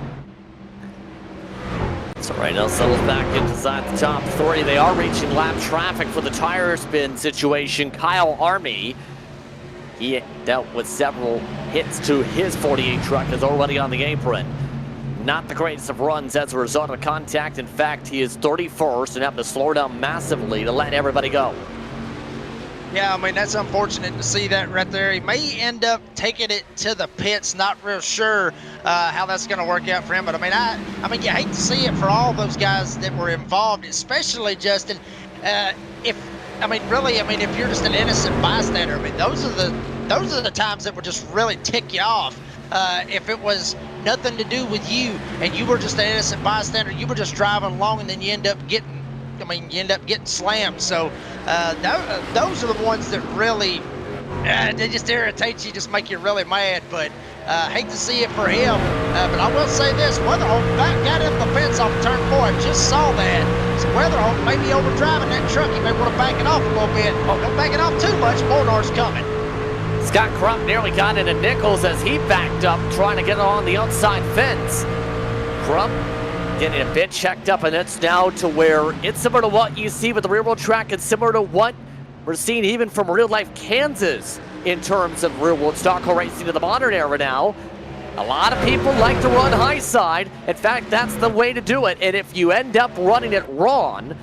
So right now settles back inside the top 3. They are reaching lap traffic for the tire spin situation. Kyle Army, he dealt with several hits to his 48 truck, is already on the apron. Not the greatest of runs as a result of contact. In fact, he is 31st and having to slow down massively to let everybody go. Yeah, I mean, that's unfortunate to see that right there. He may end up taking it to the pits. Not real sure how that's going to work out for him. But, I mean, you hate to see it for all those guys that were involved, especially, Justin, if you're just an innocent bystander. I mean, those are the times that would just really tick you off. If it was nothing to do with you and you were just an innocent bystander, you were just driving along and then you end up getting slammed. So those are the ones that really They just irritate you, just make you really mad, but hate to see it for him. But I will say this, Weatherholt got in the fence off turn 4. I just saw that. So Weatherholt may be overdriving that truck. He may want to back it off a little bit. Oh, don't back it off too much. Molnar's coming. Scott Crump nearly got into Nichols as he backed up, trying to get on the outside fence. Crump getting a bit checked up, and it's now to where it's similar to what you see with the rear wheel track. It's similar to what we're seeing even from real life Kansas in terms of rear wheel stock car racing to the modern era now. A lot of people like to run high side. In fact, that's the way to do it. And if you end up running it wrong,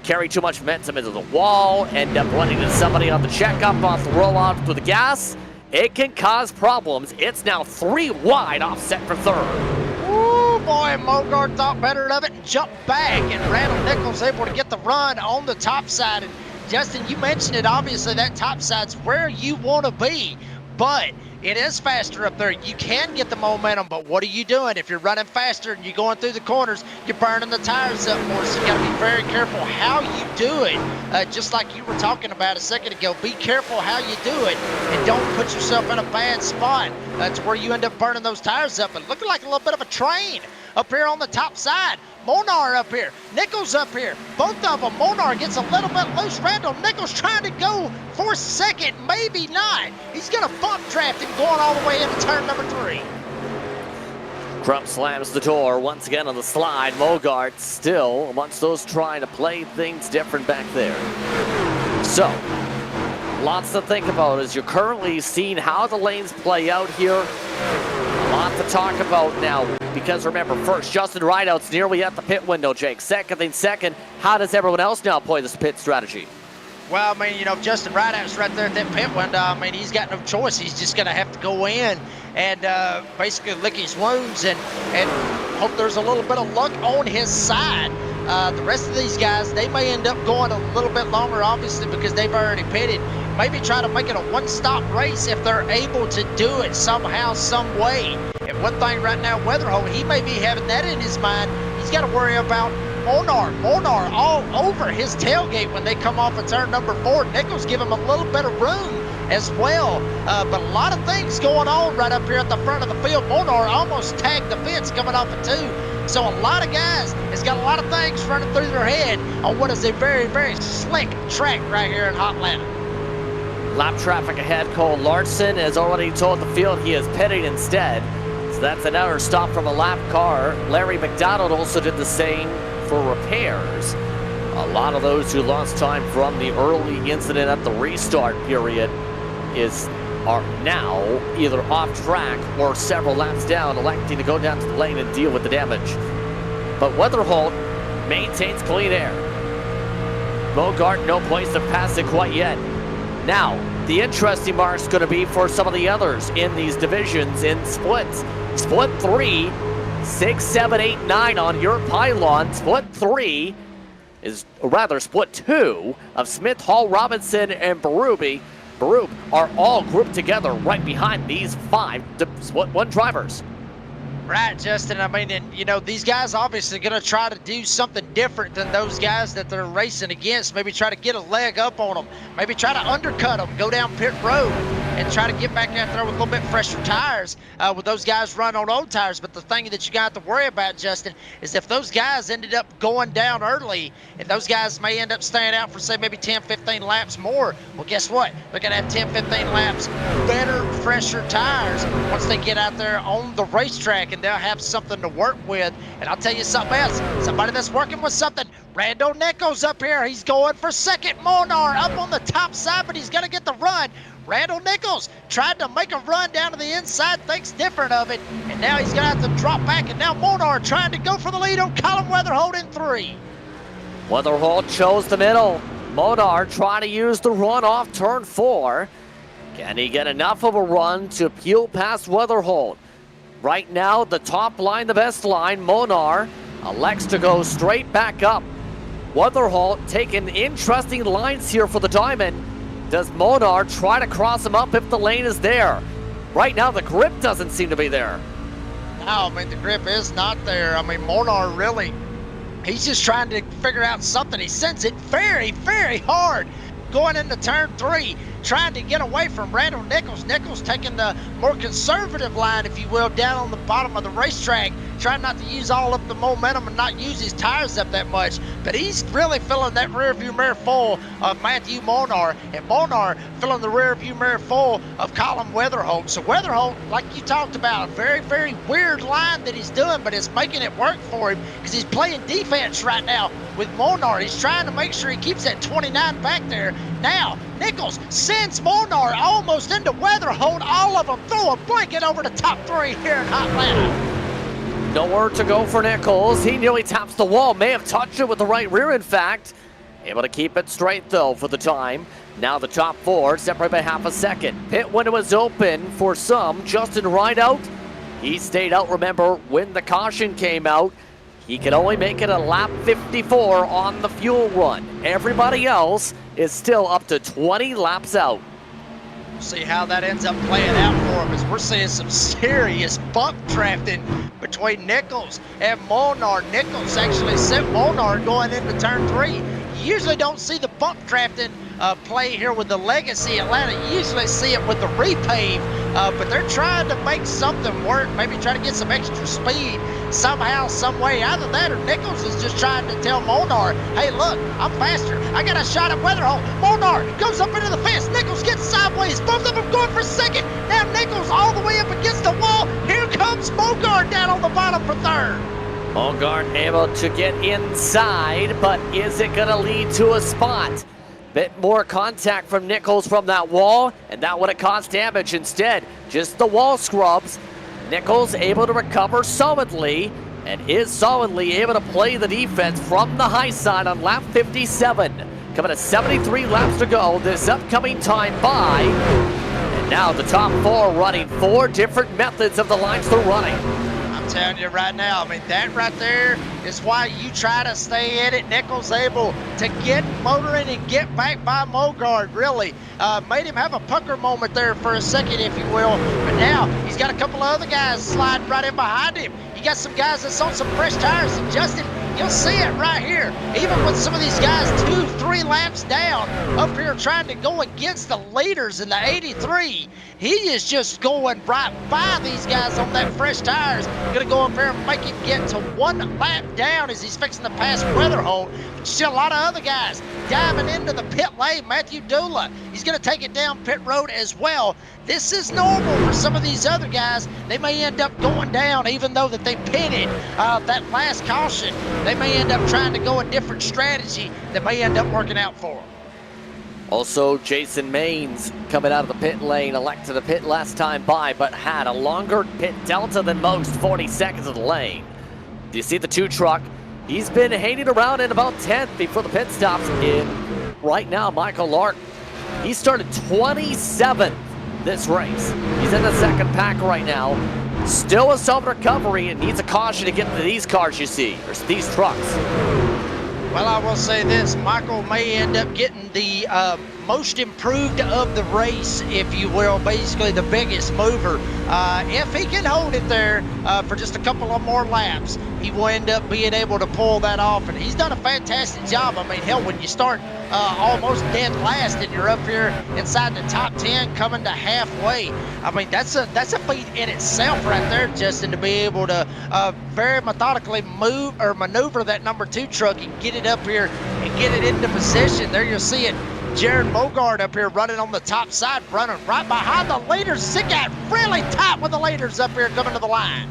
carry too much momentum into the wall, end up running into somebody on the checkup off the rollout with the gas, it can cause problems. It's now 3 wide offset for third. Ooh, boy, Mogart thought better of it and jumped back, and Randall Nichols able to get the run on the top side. And Justin, you mentioned it, obviously that top side's where you want to be, but it is faster up there. You can get the momentum, but what are you doing? If you're running faster and you're going through the corners, you're burning the tires up more, so you got to be very careful how you do it. Just like you were talking about a second ago, be careful how you do it, and don't put yourself in a bad spot to where you end up burning those tires up. And looking like a little bit of a train up here on the top side. Molnar up here, Nichols up here, both of them. Molnar gets a little bit loose. Randall Nichols trying to go for second, maybe not. He's gonna bump draft him going all the way into turn number 3. Crump slams the door once again on the slide. Mogart still amongst those trying to play things different back there. So, lots to think about as you're currently seeing how the lanes play out here. A lot to talk about now, because remember, first, Justin Rideout's nearly at the pit window, Jake. Second, how does everyone else now play this pit strategy? Well, I mean, you know, Justin Rideout's right there at that pit window. I mean, he's got no choice. He's just going to have to go in and basically lick his wounds and hope there's a little bit of luck on his side. The rest of these guys, they may end up going a little bit longer, obviously, because they've already pitted. Maybe try to make it a one-stop race if they're able to do it somehow, some way. And one thing right now, Weatherholt, he may be having that in his mind. He's got to worry about Molnar all over his tailgate when they come off of turn number 4. Nichols give him a little bit of room as well. But a lot of things going on right up here at the front of the field. Molnar almost tagged the fence coming off of 2. So a lot of guys has got a lot of things running through their head on what is a very, very slick track right here in Hotlanta. Lap traffic ahead. Cole Larson has already told the field he is pitting instead. So that's another stop from a lap car. Larry McDonald also did the same for repairs. A lot of those who lost time from the early incident at the restart period are now either off track or several laps down, electing to go down to the lane and deal with the damage. But Weatherholt maintains clean air. Bogart, no place to pass it quite yet. Now, the interesting mark's going to be for some of the others in these divisions in splits. Split 3, 6, 7, 8, 9 on your pylon. Split 3 is, or rather, split 2 of Smith, Hall, Robinson, and Berube are all grouped together right behind these 5 split 1 drivers. Right, Justin. I mean, and, you know, these guys obviously going to try to do something different than those guys that they're racing against. Maybe try to get a leg up on them. Maybe try to undercut them, go down pit road, and try to get back out there with a little bit fresher tires with those guys run on old tires. But the thing that you got to worry about, Justin, is if those guys ended up going down early, and those guys may end up staying out for, say, maybe 10, 15 laps more, well, guess what? They're going to have 10, 15 laps better, fresher tires once they get out there on the racetrack, and they'll have something to work with. And I'll tell you something else, somebody that's working with something, Randall Nichols up here, he's going for second. Molnar up on the top side, but he's going to get the run. Randall Nichols tried to make a run down to the inside, thinks different of it, and now he's going to have to drop back, and now Molnar trying to go for the lead on Colin Weatherholt in 3. Weatherholt chose the middle. Molnar trying to use the run off turn 4. Can he get enough of a run to peel past Weatherholt? Right now, the top line, the best line, Molnar elects to go straight back up. Weatherholt taking interesting lines here for the diamond. Does Molnar try to cross him up if the lane is there? Right now, the grip doesn't seem to be there. No, I mean, the grip is not there. I mean, Molnar really, he's just trying to figure out something. He sends it very, very hard going into turn 3. trying to get away from Randall Nichols. Nichols taking the more conservative line, if you will, down on the bottom of the racetrack, trying not to use all of the momentum and not use his tires up that much. But he's really filling that rear view mirror full of Matthew Molnar, and Molnar filling the rear view mirror full of Colin Weatherholt. So Weatherholt, like you talked about, a very, very weird line that he's doing, but it's making it work for him because he's playing defense right now with Molnar. He's trying to make sure he keeps that 29 back there. Now, Nichols sends Molnar almost into Weatherholt. All of them throw a blanket over the top three here in Atlanta. Nowhere to go for Nichols. He nearly taps the wall. May have touched it with the right rear, in fact. Able to keep it straight, though, for the time. Now the top four, separated by half a second. Pit window is open for some. Justin Rideout, he stayed out, remember, when the caution came out. He could only make it a lap 54 on the fuel run. Everybody else is still up to 20 laps out. See how that ends up playing out for him, as we're seeing some serious bump drafting between Nichols and Molnar. Nichols actually sent Molnar going into turn 3. You usually don't see the bump drafting play here with the Legacy Atlanta. You usually see it with the repave, but they're trying to make something work, maybe try to get some extra speed somehow, some way. Either that or Nichols is just trying to tell Molnar, hey, look, I'm faster. I got a shot at Weatherholt. Molnar goes up into the fence. Nichols gets sideways. Both of them going for second. Now Nichols all the way up against the wall. Here comes Mogard down on the bottom for third. Mogard able to get inside, but is it going to lead to a spot? Bit more contact from Nichols from that wall, and that would have caused damage. Instead, just the wall scrubs. Nichols able to recover solidly, and is solidly able to play the defense from the high side on lap 57. Coming to 73 laps to go this upcoming time by. And now the top four running 4 different methods of the lines they're running. I'm telling you right now, I mean, that right there is why you try to stay in it. Nichols able to get motoring and get back by Mogard, really. Made him have a pucker moment there for a second, if you will. But now he's got a couple of other guys sliding right in behind him. You got some guys that's on some fresh tires, and Justin, you'll see it right here. Even with some of these guys 2-3 laps down up here trying to go against the leaders in the 83, he is just going right by these guys on that fresh tires. Gonna go up there and make him get to 1 lap down as he's fixing to pass Weatherholt. Still a lot of other guys diving into the pit lane. Matthew Dula, he's gonna take it down pit road as well. This is normal for some of these other guys. They may end up going down even though that they pitted that last caution. They may end up trying to go a different strategy that may end up working out for them. Also, Jason Maines coming out of the pit lane, elected to pit last time by, but had a longer pit delta than most, 40 seconds of the lane. Do you see the 2 truck? He's been hanging around in about 10th before the pit stops in. Right now, Michael Lark, he started 27th this race. He's in the second pack right now. Still a solid recovery and needs a caution to get into these cars you see, or these trucks. Well, I will say this, Michael may end up getting the most improved of the race, if you will, basically the biggest mover. If he can hold it there for just a couple of more laps, he will end up being able to pull that off, and he's done a fantastic job. I mean, hell, when you start almost dead last and you're up here inside the top 10 coming to halfway, I mean, that's a feat in itself right there, Justin, to be able to very methodically move or maneuver that number 2 truck and get it up here and get it into position. There you'll see it. Jared Mogard up here running on the top side, running right behind the leaders. It got really tight with the leaders up here coming to the line.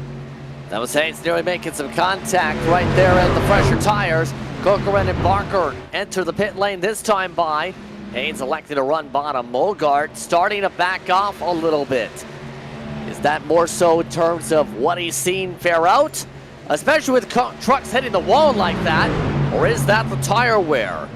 That was Haynes nearly making some contact right there at the fresher tires. Corcoran and Barker enter the pit lane this time by. Haynes elected to run bottom. Mogard starting to back off a little bit. Is that more so in terms of what he's seen fare out? Especially with trucks hitting the wall like that? Or is that the tire wear?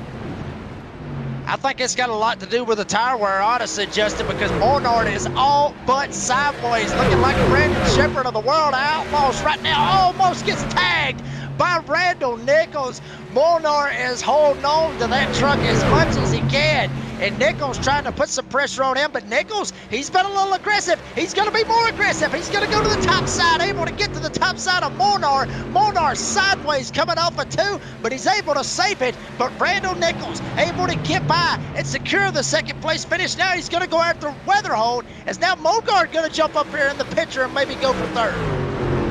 I think it's got a lot to do with the tire wear, honestly, Justin, because Molnar is all but sideways, looking like a Brandon Shepherd of the World Outlaws right now. Almost gets tagged by Randall Nichols. Molnar is holding on to that truck as much as he can. and Nichols trying to put some pressure on him, but Nichols, he's been a little aggressive. He's going to be more aggressive. He's going to go to the top side, able to get to the top side of Molnar. Molnar sideways coming off a 2, but he's able to save it. But Randall Nichols able to get by and secure the second place finish. Now he's going to go after Weatherhold, as now Mogard going to jump up here in the picture and maybe go for third.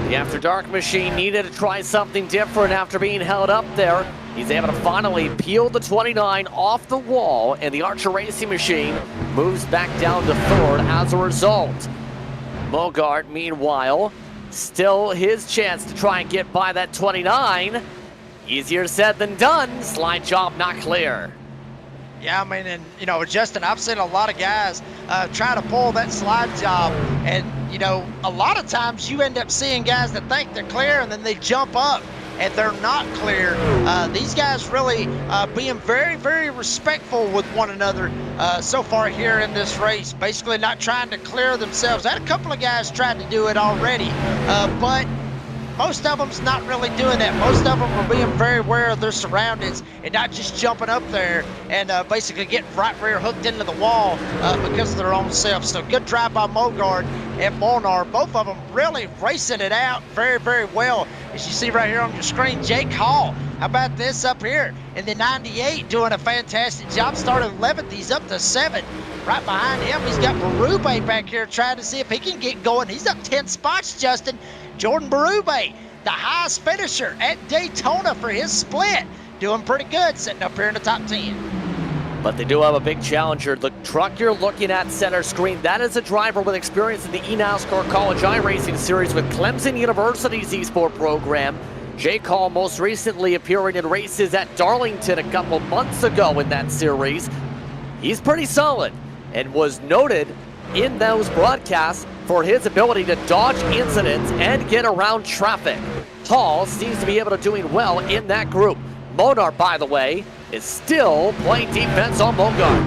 The After Dark machine needed to try something different after being held up there. He's able to finally peel the 29 off the wall, and the Archer Racing machine moves back down to third as a result. Mogart, meanwhile, still his chance to try and get by that 29. Easier said than done. Slide job not clear. Yeah, I mean, and, you know, Justin, I've seen a lot of guys try to pull that slide job, and, you know, a lot of times you end up seeing guys that think they're clear, and then they jump up, and they're not clear. These guys really being very, very respectful with one another so far here in this race, basically not trying to clear themselves. I had a couple of guys tried to do it already, but most of them's not really doing that. Most of them are being very aware of their surroundings and not just jumping up there and basically getting right rear hooked into the wall because of their own self. So good drive by Mogard and Molnar. Both of them really racing it out very, very well. As you see right here on your screen, Jake Hall, how about this up here in the 98, doing a fantastic job. Started 11th, he's up to 7th. Right behind him, he's got Berube back here trying to see if he can get going. He's up 10 spots, Justin. Jordan Berube, the highest finisher at Daytona for his split. Doing pretty good, sitting up here in the top 10. But they do have a big challenger. The truck you're looking at center screen, that is a driver with experience in the eNASCAR College iRacing Series with Clemson University's eSport program. Jake Hall most recently appearing in races at Darlington a couple months ago in that series. He's pretty solid and was noted in those broadcasts for his ability to dodge incidents and get around traffic. Hall seems to be able to doing well in that group. Monar, by the way, is still playing defense on Mogard.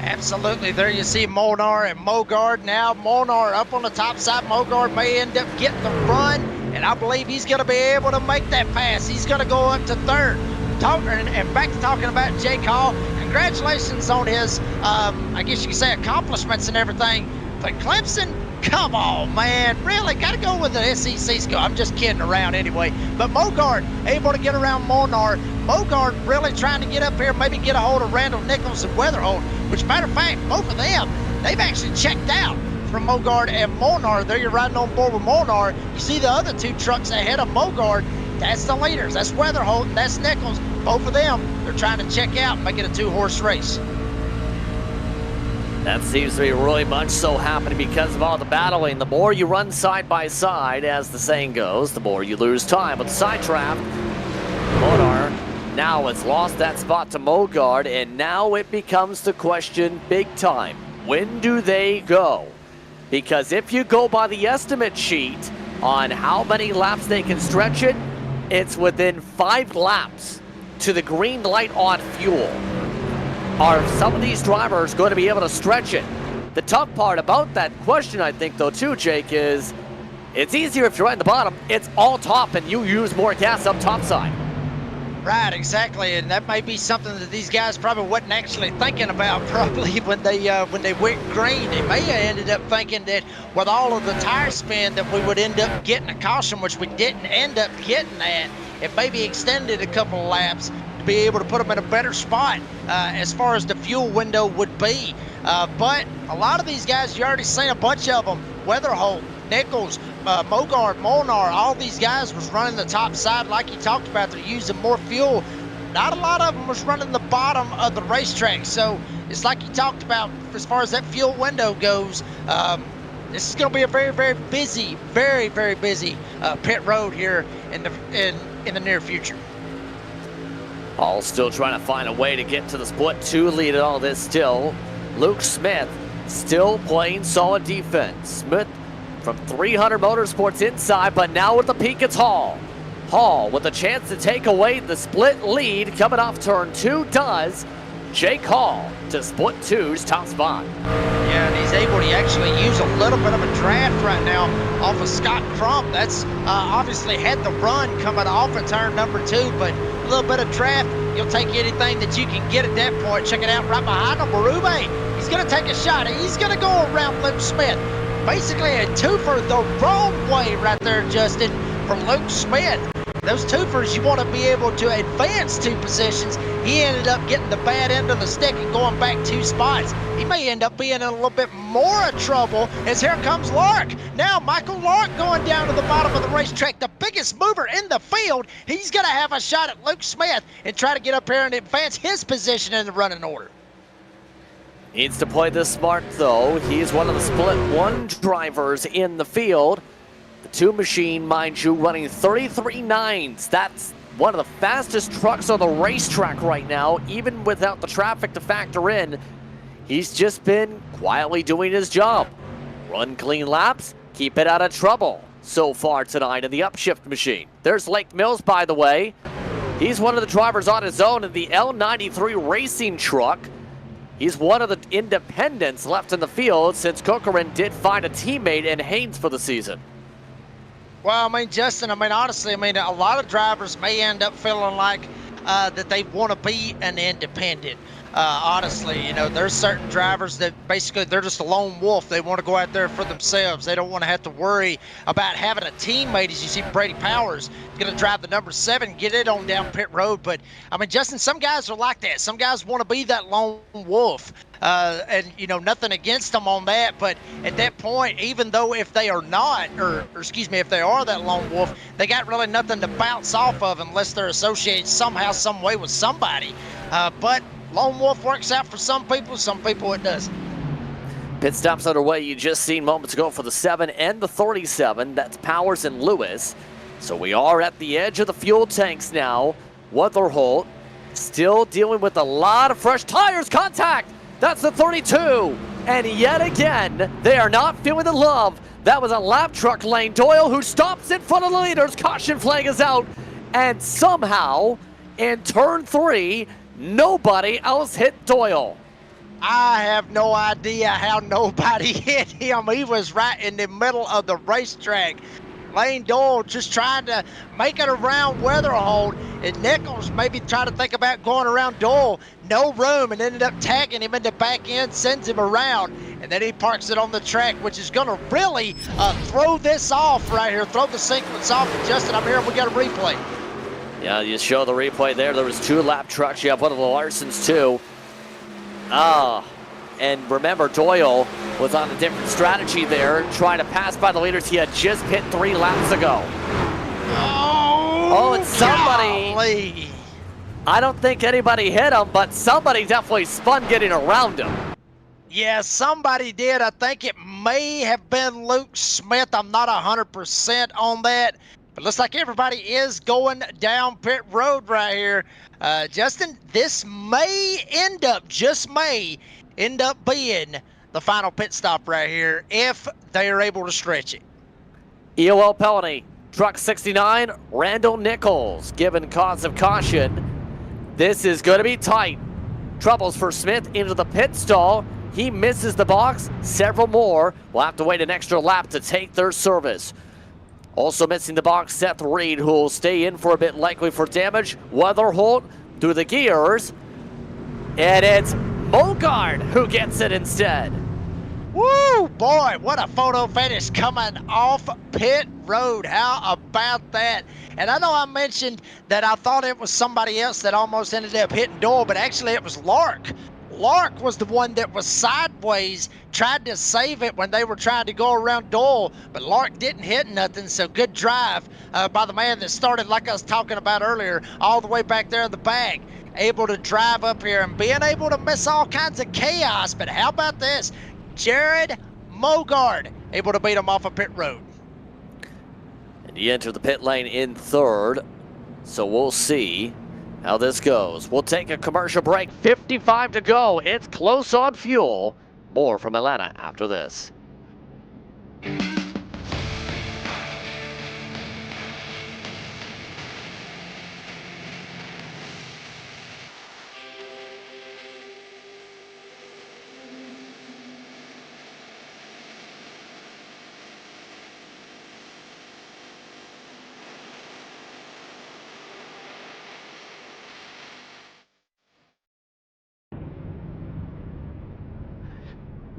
Absolutely. There you see Molnar and Mogard. Now Molnar up on the top side. Mogard may end up getting the run, and I believe he's going to be able to make that pass. He's going to go up to third. And back to talking about Jake Hall, congratulations on his, I guess you could say, accomplishments and everything. But Clemson, come on, man. Really? Got to go with the SEC score. I'm just kidding around anyway. But Mogard able to get around Molnar. Mogard really trying to get up here, maybe get a hold of Randall Nichols and Weatherhold, which, matter of fact, both of them, they've actually checked out from Mogard and Molnar. There you're riding on board with Molnar. You see the other two trucks ahead of Mogard. That's the leaders. That's Weatherhold and that's Nichols. Both of them, they're trying to check out and make it a two-horse race. That seems to be really much so happening because of all the battling. The more you run side by side, as the saying goes, the more you lose time. With the sidetrack, Molnar now has lost that spot to Mogard, and now it becomes the question big time. When do they go? Because if you go by the estimate sheet on how many laps they can stretch it, it's within 5 laps to the green light on fuel. Are some of these drivers going to be able to stretch it? The tough part about that question, I think, though, too, Jake, is it's easier if you're right in the bottom. It's all top, and you use more gas up top side. Right, exactly, and that may be something that these guys probably wasn't actually thinking about probably when they went green. They may have ended up thinking that with all of the tire spin that we would end up getting a caution, which we didn't end up getting that. It maybe extended a couple of laps to be able to put them in a better spot as far as the fuel window would be. But a lot of these guys, you already seen a bunch of them. Weatherhold, Nichols, Mogard, Molnar, all these guys was running the top side like you talked about. They're using more fuel. Not a lot of them was running the bottom of the racetrack. So it's like you talked about as far as that fuel window goes. This is going to be a very, very busy, very, very busy pit road here in the near future. All still trying to find a way to get to the split 2 lead in all this still. Luke Smith still playing solid defense. Smith from 300 Motorsports inside, but now with the peak, it's Hall. Hall with a chance to take away the split lead coming off turn 2 does Jake Hall to split 2's top spot. Yeah, and he's able to actually use a little bit of a draft right now off of Scott Crump. That's obviously had the run coming off of turn number 2, but little bit of draft. You'll take anything that you can get at that point. Check it out right behind him, Berube. He's going to take a shot. He's going to go around Luke Smith. Basically a twofer the wrong way right there, Justin, for Luke Smith. Those twofers, you want to be able to advance 2 positions. He ended up getting the bad end of the stick and going back 2 spots. He may end up being in a little bit more of trouble as here comes Lark. Now Michael Lark going down to the bottom of the racetrack, the biggest mover in the field. He's going to have a shot at Luke Smith and try to get up here and advance his position in the running order. Needs to play this smart, though. He's one of the split 1 drivers in the field. The 2 machine, mind you, running 33.9s. That's one of the fastest trucks on the racetrack right now, even without the traffic to factor in. He's just been quietly doing his job. Run clean laps, keep it out of trouble so far tonight in the upshift machine. There's Lake Mills, by the way. He's one of the drivers on his own in the L93 racing truck. He's one of the independents left in the field since Corcoran did find a teammate in Haynes for the season. Well, I mean, Justin, honestly, a lot of drivers may end up feeling like that they want to be an independent. Honestly, you know, there's certain drivers that basically they're just a lone wolf. They want to go out there for themselves. They don't want to have to worry about having a teammate. As you see, Brady Powers going to drive the number 7, get it on down pit road. But, I mean, Justin, some guys are like that. Some guys want to be that lone wolf. And, you know, nothing against them on that. But at that point, even though if they are not, or excuse me, if they are that lone wolf, they got really nothing to bounce off of unless they're associated somehow, some way with somebody. But lone wolf works out for some people it doesn't. Pit stops underway. You just seen moments ago for the 7 and the 37. That's Powers and Lewis. So we are at the edge of the fuel tanks now. Weatherholt still dealing with a lot of fresh tires. Contact! That's the 32. And yet again, they are not feeling the love. That was a lap truck Lane Doyle who stops in front of the leaders. Caution flag is out. And somehow, in turn 3, nobody else hit Doyle. I have no idea how nobody hit him. He was right in the middle of the racetrack. Lane Doyle just trying to make it around Weatherholt, and Nichols maybe trying to think about going around Doyle. No room, and ended up tagging him in the back end, sends him around, and then he parks it on the track, which is going to really throw this off right here, throw the sequence off. And Justin, I'm here, we got a replay. Yeah, you show the replay there. There was 2 lap trucks. You have one of the Larsons too. And remember, Doyle was on a different strategy there, trying to pass by the leaders he had just hit 3 laps ago. Oh, and somebody, golly. I don't think anybody hit him, but somebody definitely spun getting around him. Yeah, somebody did. I think it may have been Luke Smith. I'm not 100% on that. But looks like everybody is going down pit road right here. Justin, this may end up, just may end up being the final pit stop right here if they are able to stretch it. EOL penalty. Truck 69, Randall Nichols, given cause of caution. This is going to be tight. Troubles for Smith into the pit stall. He misses the box. Several more will have to wait an extra lap to take their service. Also missing the box, Seth Reed, who will stay in for a bit, likely for damage. Weatherholt through the gears. And it's Mogard who gets it instead. Woo, boy, what a photo finish coming off pit road. How about that? And I know I mentioned that I thought it was somebody else that almost ended up hitting Doyle, but actually it was Lark. Lark was the one that was sideways, tried to save it when they were trying to go around Doyle, but Lark didn't hit nothing, so good drive by the man that started, like I was talking about earlier, all the way back there in the back. Able to drive up here and being able to miss all kinds of chaos, but how about this? Jared Mogard able to beat him off of pit road. And he entered the pit lane in 3rd, so we'll see how this goes. We'll take a commercial break. 55 to go. It's close on fuel. More from Atlanta after this.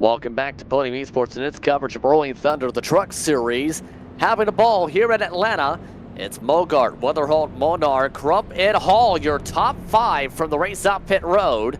Welcome back to Podium Esports and its coverage of Rolling Thunder, the Truck Series. Having a ball here in Atlanta. It's Mogart, Weatherholt, Monar, Crump, and Hall, your top 5 from the race out pit road.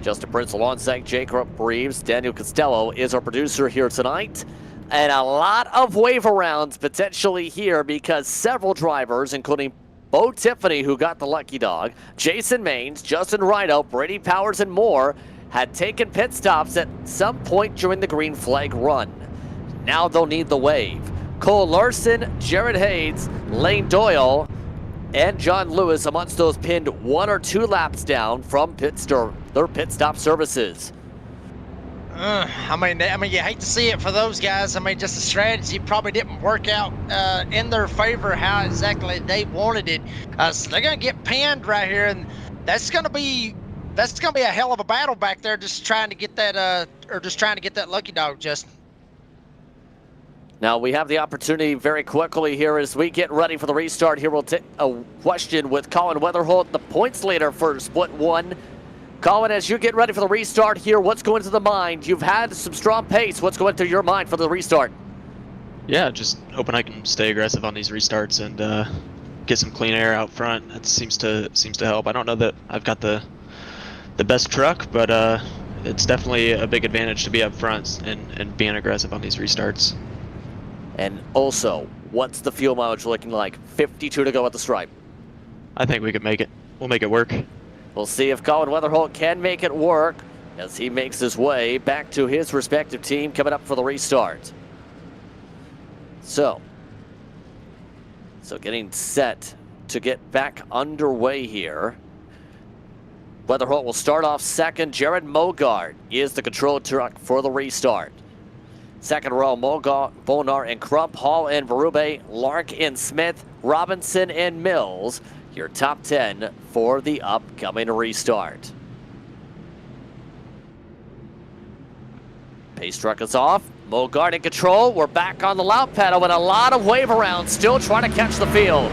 Justin Prince alongside Jacob Reeves. Daniel Costello is our producer here tonight. And a lot of wave arounds potentially here because several drivers, including Bo Tiffany, who got the lucky dog, Jason Maines, Justin Rhino, Brady Powers, and more, had taken pit stops at some point during the green flag run. Now they'll need the wave. Cole Larson, Jared Hayes, Lane Doyle, and John Lewis amongst those pinned 1 or 2 laps down from their pit stop services. I mean, you hate to see it for those guys. I mean, just the strategy probably didn't work out in their favor how exactly they wanted it. So they're gonna get pinned right here, and that's gonna be a hell of a battle back there, just trying to get that lucky dog, Justin. Now we have the opportunity very quickly here as we get ready for the restart. Here we'll take a question with Colin Weatherholt, the points leader for split 1. Colin, as you get ready for the restart here, what's going through the mind? You've had some strong pace. What's going through your mind for the restart? Yeah, just hoping I can stay aggressive on these restarts and get some clean air out front. That seems to help. I don't know that I've got the best truck, but it's definitely a big advantage to be up front and being aggressive on these restarts. And also, what's the fuel mileage looking like? 52 to go at the stripe. I think we could make it. We'll make it work. We'll see if Colin Weatherholt can make it work as he makes his way back to his respective team coming up for the restart. So getting set to get back underway here. Weatherholt will start off second. Jared Mogart is the control truck for the restart. Second row, Mogart, Bonar, and Crump, Hall and Berube, Lark and Smith, Robinson and Mills. Your top 10 for the upcoming restart. Pace truck is off. Mogart in control. We're back on the loud pedal with a lot of wave around, still trying to catch the field.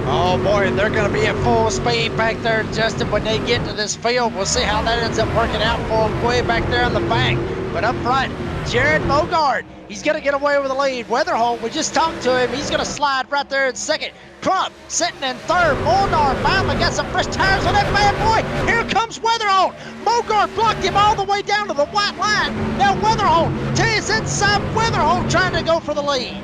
Oh boy, they're going to be at full speed back there, Justin, when they get to this field. We'll see how that ends up working out for them way back there in the back. But up front, Jared Mogart, he's going to get away with the lead. Weatherholt, we just talked to him. He's going to slide right there in second. Crump sitting in third. Molnar finally got some fresh tires on that bad boy. Here comes Weatherholt. Mogart blocked him all the way down to the white line. Now Weatherholt to his inside. Weatherholt trying to go for the lead.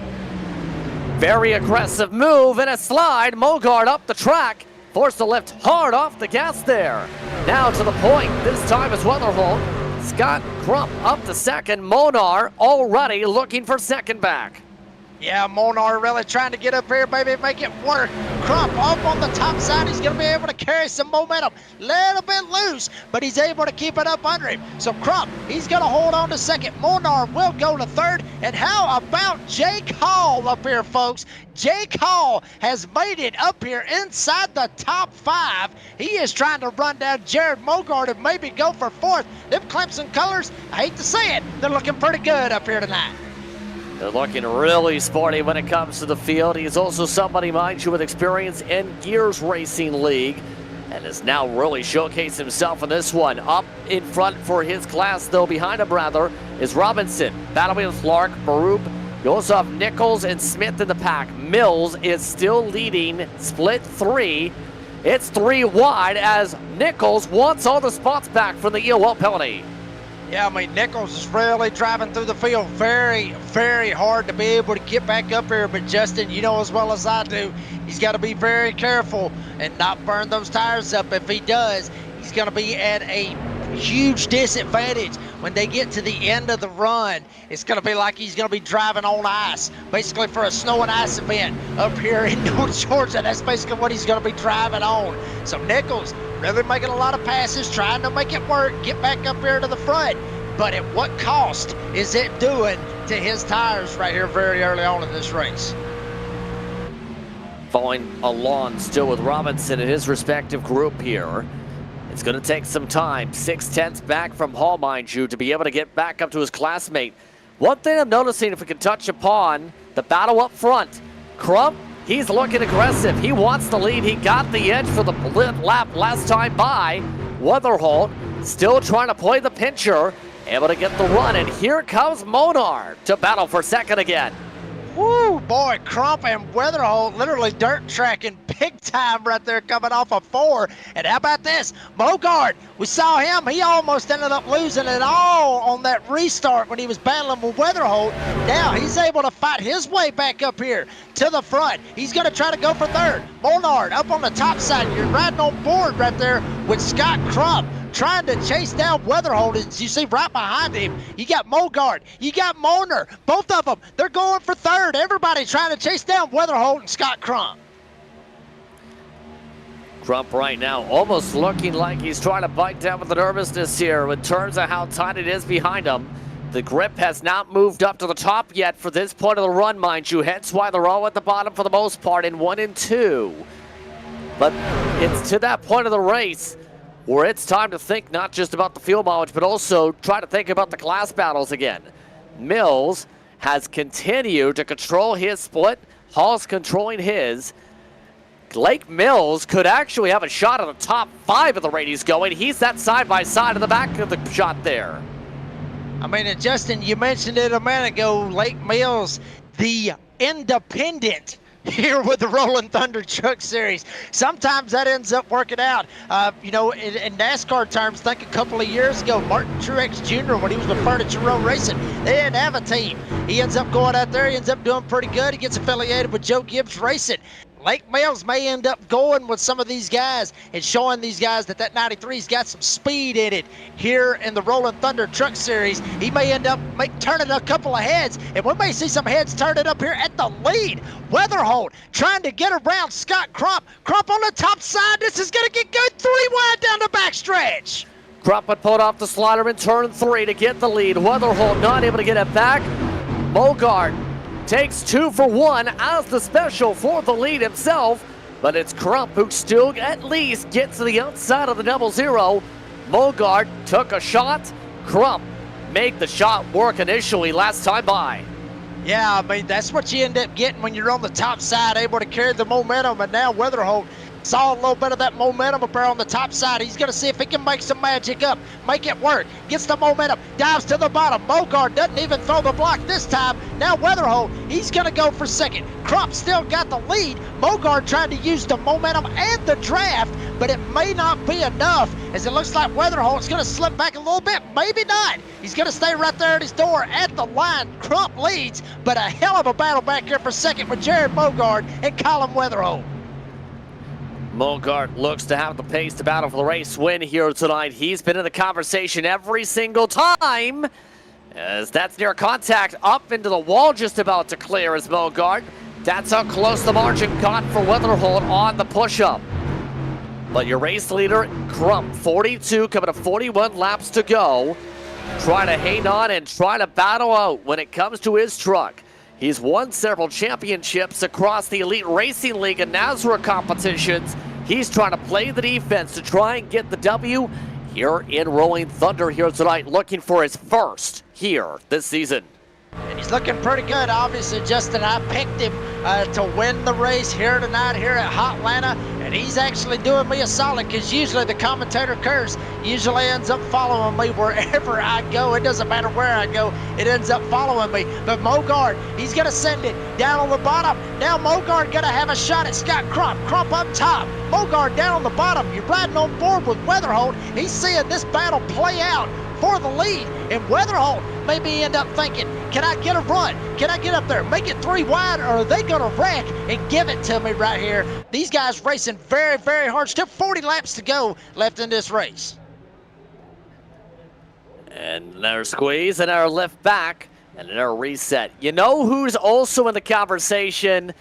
Very aggressive move and a slide. Mogart up the track. Forced to lift hard off the gas there. Now to the point. This time is Weatherholt. Scott Crump up to second. Monar already looking for second back. Yeah, Monar really trying to get up here, baby, make it work. Crump up on the top side. He's going to be able to carry some momentum. Little bit loose, but he's able to keep it up under him. So Crump, he's going to hold on to second. Monar will go to third. And how about Jake Hall up here, folks? Jake Hall has made it up here inside the top 5. He is trying to run down Jared Mogart and maybe go for fourth. Them Clemson colors, I hate to say it, they're looking pretty good up here tonight. They're looking really sporty when it comes to the field. He's also somebody, mind you, with experience in Gears Racing League and has now really showcased himself in this one. Up in front for his class, though, behind him, rather, is Robinson. Battling with Lark, Barub. You also have Nichols and Smith in the pack. Mills is still leading split 3. It's 3 wide as Nichols wants all the spots back from the EOL penalty. Yeah, I mean, Nichols is really driving through the field very, very hard to be able to get back up here. But Justin, you know as well as I do, he's got to be very careful and not burn those tires up. If he does, he's going to be at a huge disadvantage when they get to the end of the run. It's going to be like he's going to be driving on ice, basically for a snow and ice event up here in North Georgia. That's basically what he's going to be driving on. So Nichols really making a lot of passes, trying to make it work, get back up here to the front. But at what cost is it doing to his tires right here very early on in this race? Following along still with Robinson and his respective group here. It's going to take some time. 6/10 back from Hall, mind you, to be able to get back up to his classmate. One thing I'm noticing, if we can touch upon the battle up front, Crump, he's looking aggressive. He wants the lead. He got the edge for the lap last time by. Weatherholt still trying to play the pincher, able to get the run, and here comes Monar to battle for second again. Woo, boy, Crump and Weatherholt literally dirt tracking big time right there coming off of 4. And how about this? Mogard, we saw him. He almost ended up losing it all on that restart when he was battling with Weatherholt. Now he's able to fight his way back up here to the front. He's going to try to go for third. Molnard up on the top side. You're riding on board right there with Scott Crump, trying to chase down Weatherholt. As you see right behind him, you got Mogard, you got Moner. Both of them, they're going for third. Everybody trying to chase down Weatherholt and Scott Crump. Crump right now almost looking like he's trying to bite down with the nervousness here in terms of how tight it is behind him. The grip has not moved up to the top yet for this point of the run, mind you, hence why they're all at the bottom for the most part in 1 and 2. But it's to that point of the race where it's time to think not just about the fuel mileage, but also try to think about the class battles again. Mills has continued to control his split. Hall's controlling his. Lake Mills could actually have a shot at the top 5 of the rate he's going. He's that side-by-side in the back of the shot there. I mean, and Justin, you mentioned it a minute ago, Lake Mills, the independent here with the Rolling Thunder Truck Series. Sometimes that ends up working out. You know, in NASCAR terms, think a couple of years ago, Martin Truex Jr., when he was with Furniture Row Racing, they didn't have a team. He ends up going out there, he ends up doing pretty good. He gets affiliated with Joe Gibbs Racing. Lake Mills may end up going with some of these guys and showing these guys that 93's got some speed in it here in the Rolling Thunder Truck Series. He may end up turning a couple of heads, and we may see some heads turning up here at the lead. Weatherholt trying to get around Scott Crump. Crump on the top side. This is going to get good. 3 wide down the backstretch. Crump had pulled off the slider in turn 3 to get the lead. Weatherholt not able to get it back. Mogard takes 2 for 1 as the special for the lead himself, but it's Crump who still at least gets to the outside of the 0-0. Mogard took a shot. Crump made the shot work initially last time by. Yeah, I mean, that's what you end up getting when you're on the top side, able to carry the momentum, and now Weatherholt saw a little bit of that momentum up there on the top side. He's going to see if he can make some magic up, make it work. Gets the momentum, dives to the bottom. Mogard doesn't even throw the block this time. Now Weatherholt, he's going to go for second. Crump still got the lead. Mogard trying to use the momentum and the draft, but it may not be enough, as it looks like Weatherholt's going to slip back a little bit. Maybe not. He's going to stay right there at his door at the line. Crump leads, but a hell of a battle back here for second with Jared Mogard and Colin Weatherholt. Mogard looks to have the pace to battle for the race win here tonight. He's been in the conversation every single time, as that's near contact up into the wall, just about to clear as Mogard. That's how close the margin got for Weatherholt on the push-up. But your race leader, Crump, 42, coming to 41 laps to go. Trying to hang on and try to battle out when it comes to his truck. He's won several championships across the Elite Racing League and NASRA competitions. He's trying to play the defense to try and get the W here in Rolling Thunder here tonight, looking for his first here this season. And he's looking pretty good, obviously, Justin. I picked him to win the race here tonight here at Hotlanta, and he's actually doing me a solid, because usually the commentator curse usually ends up following me wherever I go. It doesn't matter where I go, it ends up following me. But Mogard, he's going to send it down on the bottom. Now Mogard going to have a shot at Scott Crump. Crump up top, Mogard down on the bottom. You're riding on board with Weatherholt. He's seeing this battle play out for the lead, and Weatherholt maybe end up thinking, can I get a run? Can I get up there, make it 3 wide, or are they going to wreck and give it to me right here? These guys racing very, very hard. Still 40 laps to go left in this race. And another squeeze, another lift back, and another reset. You know who's also in the conversation?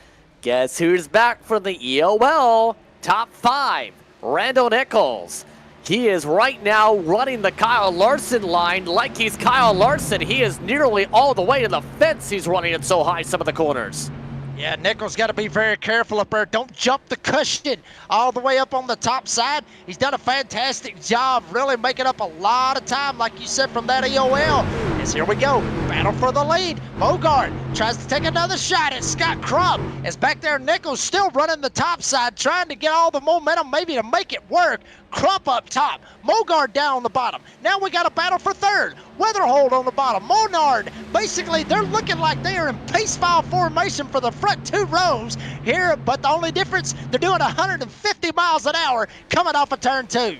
Guess who's back from the EOL? Top 5, Randall Nichols. He is right now running the Kyle Larson line like he's Kyle Larson. He is nearly all the way to the fence. He's running it so high some of the corners. Yeah, Nichols got to be very careful up there. Don't jump the cushion all the way up on the top side. He's done a fantastic job really making up a lot of time, like you said, from that EOL. as here we go, battle for the lead. Mogart tries to take another shot at Scott Crump. As back there, Nichols still running the top side, trying to get all the momentum maybe to make it work. Crump up top, Mogart down on the bottom. Now we got a battle for third. Weatherhold on the bottom. Monard, basically they're looking like they are in pace file formation for the front two rows here, but the only difference, they're doing 150 miles an hour coming off of turn 2.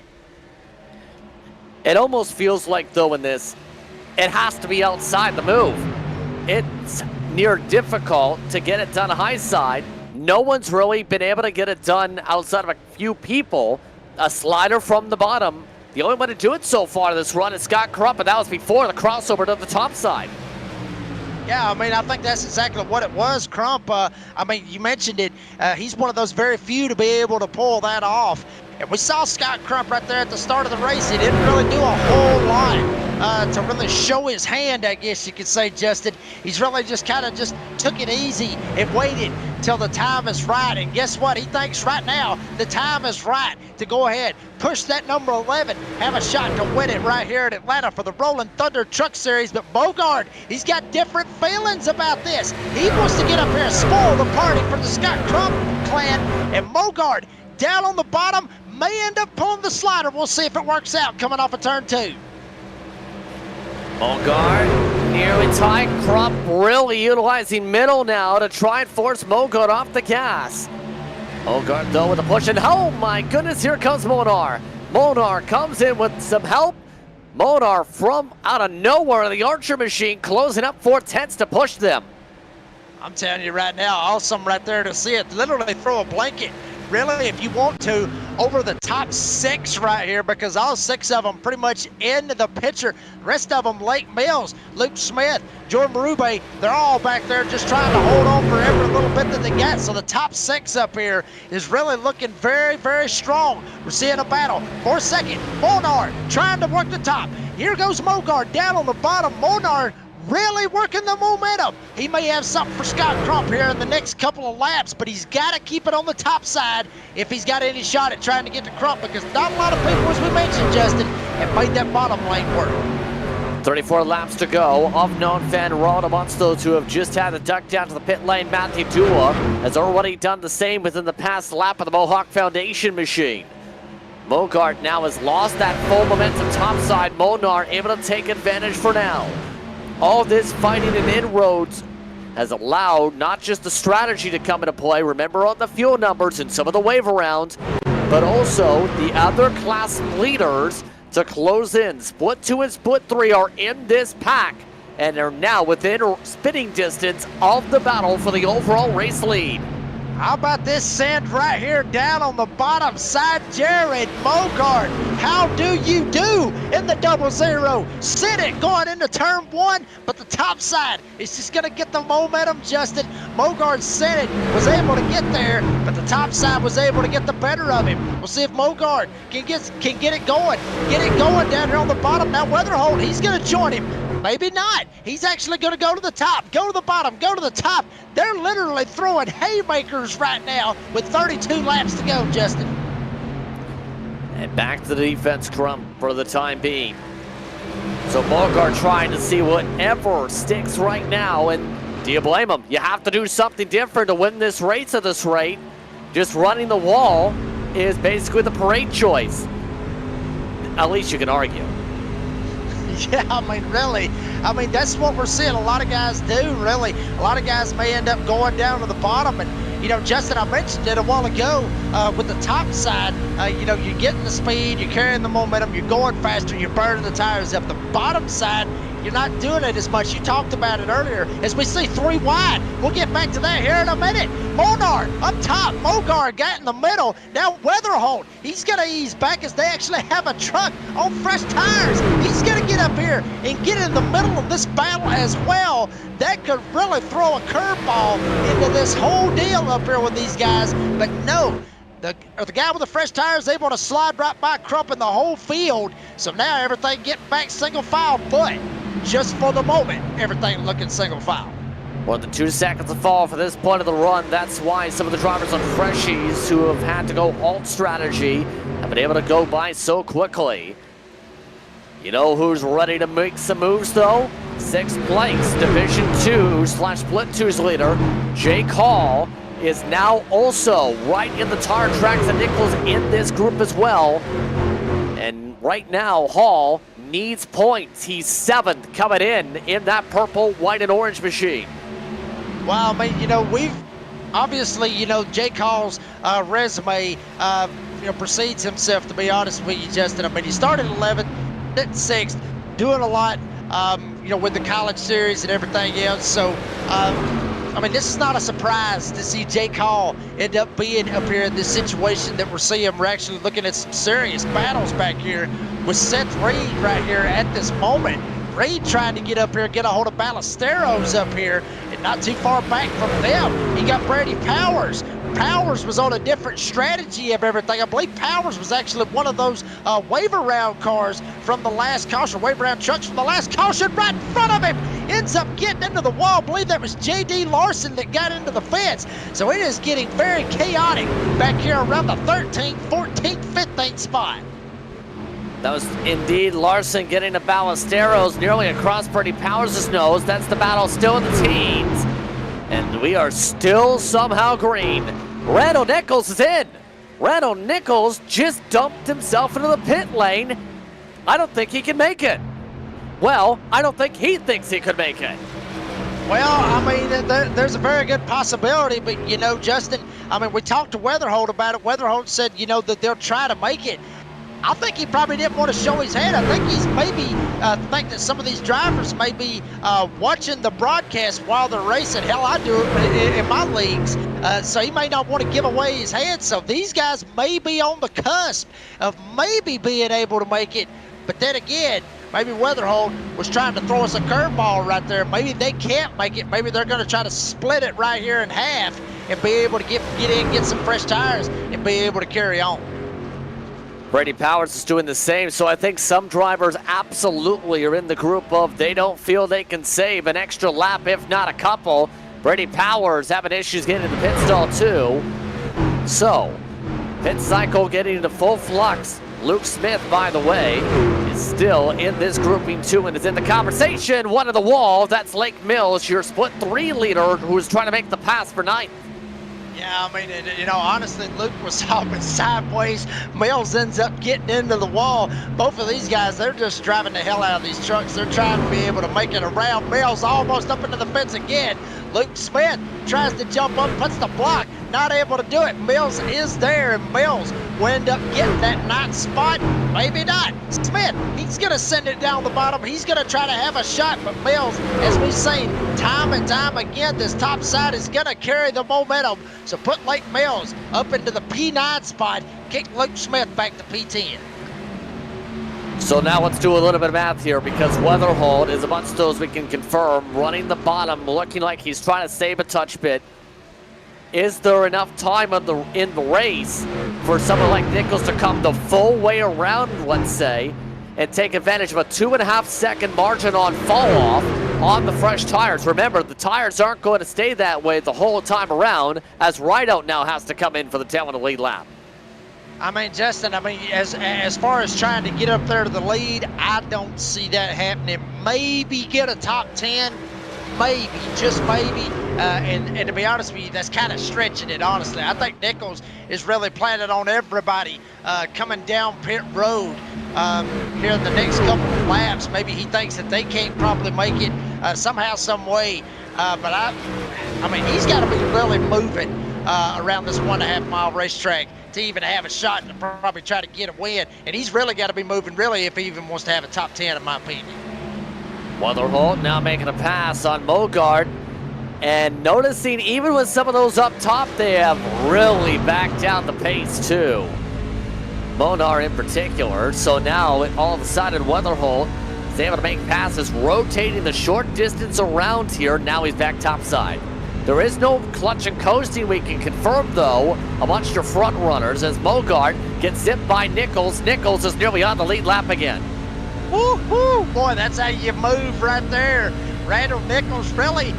It almost feels like, though, in this, it has to be outside the move. It's near difficult to get it done high side. No one's really been able to get it done outside of a few people. A slider from the bottom. The only one to do it so far this run is Scott Crump, and that was before the crossover to the top side. Yeah, I mean, I think that's exactly what it was, Crump. I mean, you mentioned it. He's one of those very few to be able to pull that off. And we saw Scott Crump right there at the start of the race. He didn't really do a whole lot to really show his hand, I guess you could say, Justin. He's really just kind of just took it easy and waited till the time is right. And guess what? He thinks right now the time is right to go ahead, push that number 11, have a shot to win it right here at Atlanta for the Rolling Thunder Truck Series. But Bogard, he's got different feelings about this. He wants to get up here and spoil the party for the Scott Crump clan. And Mogard, down on the bottom, may end up pulling the slider. We'll see if it works out coming off of turn 2. Mogard nearly tied. Crump really utilizing middle now to try and force Mogard off the gas. Mogard though with a push, and oh my goodness, here comes Monar. Monar comes in with some help. Monar from out of nowhere, the Archer machine closing up 4/10 to push them. I'm telling you right now, awesome right there to see it. Literally throw a blanket, really, if you want to, over the top 6 right here, because all 6 of them pretty much into the picture. Rest of them, Lake Mills, Luke Smith, Jordan Marube, they're all back there just trying to hold on for every little bit that they got. So the top 6 up here is really looking very, very strong. We're seeing a battle for second. Monard trying to work the top. Here goes Mogard down on the bottom. Monard really working the momentum. He may have something for Scott Crump here in the next couple of laps, but he's got to keep it on the top side if he's got any shot at trying to get to Crump, because not a lot of people, as we mentioned, Justin, have made that bottom lane work. 34 laps to go. Unknown fan Ron amongst those who have just had to duck down to the pit lane. Matthew Dula has already done the same within the past lap of the Mohawk Foundation machine. Mogart now has lost that full momentum topside. Monar able to take advantage for now. All this fighting and inroads has allowed not just the strategy to come into play, remember on the fuel numbers and some of the wave arounds, but also the other class leaders to close in. Split 2 and Split 3 are in this pack and are now within spitting distance of the battle for the overall race lead. How about this send right here down on the bottom side? Jared Mogart, how do you do in the 0-0? Sent it going into turn 1, but the top side is just going to get the momentum, Justin. Mogart sent it, was able to get there, but the top side was able to get the better of him. We'll see if Mogart can get it going. Get it going down here on the bottom. Now Weatherhold, he's going to join him. Maybe not. He's actually going to go to the top, go to the bottom, go to the top. They're literally throwing haymakers right now with 32 laps to go, Justin. And back to the defense Crump for the time being. So Mogart trying to see whatever sticks right now, and do you blame him? You have to do something different to win this race at this rate. Just running the wall is basically the parade choice. At least you can argue. Yeah, I mean, really. I mean, that's what we're seeing a lot of guys do, really. A lot of guys may end up going down to the bottom. And, you know, Justin, I mentioned it a while ago with the top side. You know, you're getting the speed, you're carrying the momentum, you're going faster, you're burning the tires up. The bottom side, you're not doing it as much. You talked about it earlier. As we see 3 wide, we'll get back to that here in a minute. Monar up top. Mogard got in the middle. Now Weatherhold, he's going to ease back as they actually have a truck on fresh tires. He's going to get up here and get in the middle of this battle as well. That could really throw a curveball into this whole deal up here with these guys. But no, the guy with the fresh tires is able to slide right by Crump in the whole field. So now everything getting back single file, but just for the moment, everything looking single file. More than 2 seconds to fall for this point of the run. That's why some of the drivers on Freshies who have had to go alt strategy have been able to go by so quickly. You know who's ready to make some moves though? sixth place. Division 2/Split 2's leader, Jake Hall, is now also right in the tire tracks and Nichols in this group as well. And right now, Hall needs points. He's 7th coming in that purple, white, and orange machine. Well, I mean, we've obviously, Jake Hall's resume, precedes himself, to be honest with you, Justin. I mean, he started 11th, then 6th, doing a lot, with the college series and everything else. So, I mean, this is not a surprise to see Jake Hall end up being up here in this situation that we're seeing. We're actually looking at some serious battles back here with Seth Reed right here at this moment. Reed trying to get up here, get a hold of Ballesteros up here, and not too far back from them. He got Brady Powers. Powers was on a different strategy of everything. I believe Powers was actually one of those waiver round cars from the last caution, waiver round trucks from the last caution right in front of him. Ends up getting into the wall. I believe that was J.D. Larson that got into the fence. So it is getting very chaotic back here around the 13th, 14th, 15th spot. That was indeed Larson getting to Ballesteros nearly across Brady Powers' nose. That's the battle still in the teens. And we are still somehow green. Randall Nichols is in. Randall Nichols just dumped himself into the pit lane. I don't think he can make it. Well, I don't think he thinks he could make it. Well, I mean, there's a very good possibility, but, Justin, I mean, we talked to Weatherholt about it. Weatherholt said, that they'll try to make it. I think he probably didn't want to show his head. I think he's maybe think that some of these drivers may be watching the broadcast while they're racing. Hell, I do it in my leagues. So he may not want to give away his head. So these guys may be on the cusp of maybe being able to make it. But then again, maybe Weatherholt was trying to throw us a curveball right there. Maybe they can't make it. Maybe they're going to try to split it right here in half and be able to get in, get some fresh tires, and be able to carry on. Brady Powers is doing the same, so I think some drivers absolutely are in the group of they don't feel they can save an extra lap, if not a couple. Brady Powers having issues getting in the pit stall too. So, pit cycle getting into full flux. Luke Smith, by the way, is still in this grouping too and is in the conversation. One of the wall, that's Lake Mills, your split 3 leader who is trying to make the pass for 9th. Yeah, I mean, honestly, Luke was hopping sideways. Mills ends up getting into the wall. Both of these guys, they're just driving the hell out of these trucks. They're trying to be able to make it around. Mills almost up into the fence again. Luke Smith tries to jump up, puts the block, not able to do it. Mills is there, and Mills will end up getting that 9th spot. Maybe not. Smith, he's going to send it down the bottom. He's going to try to have a shot, but Mills, as we've seen time and time again, this top side is going to carry the momentum. So put Lake Mills up into the P9 spot, kick Luke Smith back to P10. So now let's do a little bit of math here because Weatherholt is amongst those we can confirm running the bottom, looking like he's trying to save a touch bit. Is there enough time in the race for someone like Nichols to come the full way around, let's say, and take advantage of a 2.5 second margin on fall off on the fresh tires? Remember, the tires aren't going to stay that way the whole time around, as Rideout now has to come in for the tail of the lead lap. I mean, Justin, as far as trying to get up there to the lead, I don't see that happening. Maybe get a top 10, maybe, just maybe. And to be honest with you, that's kind of stretching it, honestly. I think Nichols is really planning on everybody coming down pit road here in the next couple of laps. Maybe he thinks that they can't probably make it somehow, some way. But I mean, he's got to be really moving around this 1.5 mile racetrack to even have a shot and probably try to get a win. And he's really got to be moving, really, if he even wants to have a top 10, in my opinion. Weatherholt now making a pass on Mogard. And noticing even with some of those up top, they have really backed down the pace too. Monar in particular. So now all of a sudden Weatherholt is able to make passes, rotating the short distance around here. Now he's back topside. There is no clutch and coasting we can confirm, though, amongst your front runners as Mogard gets zipped by Nichols. Nichols is nearly on the lead lap again. Woo-hoo! Boy, that's how you move right there. Randall Nichols really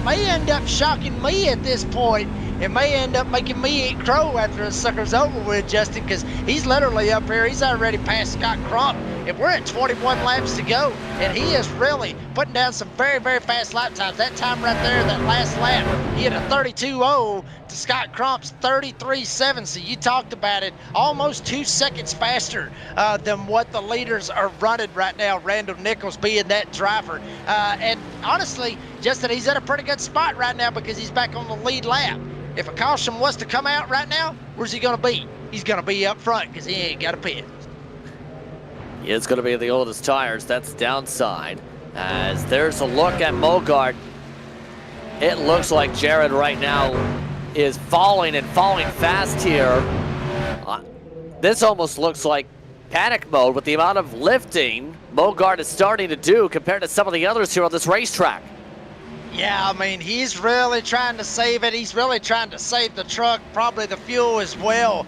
may end up shocking me at this point it may end up making me eat crow after the sucker's over with, Justin, because he's literally up here. He's already past Scott Crump, and we're at 21 laps to go, and he is really putting down some very, very fast lap times. That time right there, that last lap, he had a 32.0 to Scott Crump's 33.7. So you talked about it, almost 2 seconds faster than what the leaders are running right now, Randall Nichols being that driver. And honestly, Justin, he's at a pretty good spot right now because he's back on the lead lap. If a caution was to come out right now, where's he going to be? He's going to be up front because he ain't got a pit. It's going to be the oldest tires. That's downside. As there's a look at Mogart. It looks like Jared right now is falling and falling fast here. This almost looks like panic mode with the amount of lifting Mogart is starting to do compared to some of the others here on this racetrack. Yeah, I mean, he's really trying to save it. He's really trying to save the truck, probably the fuel as well,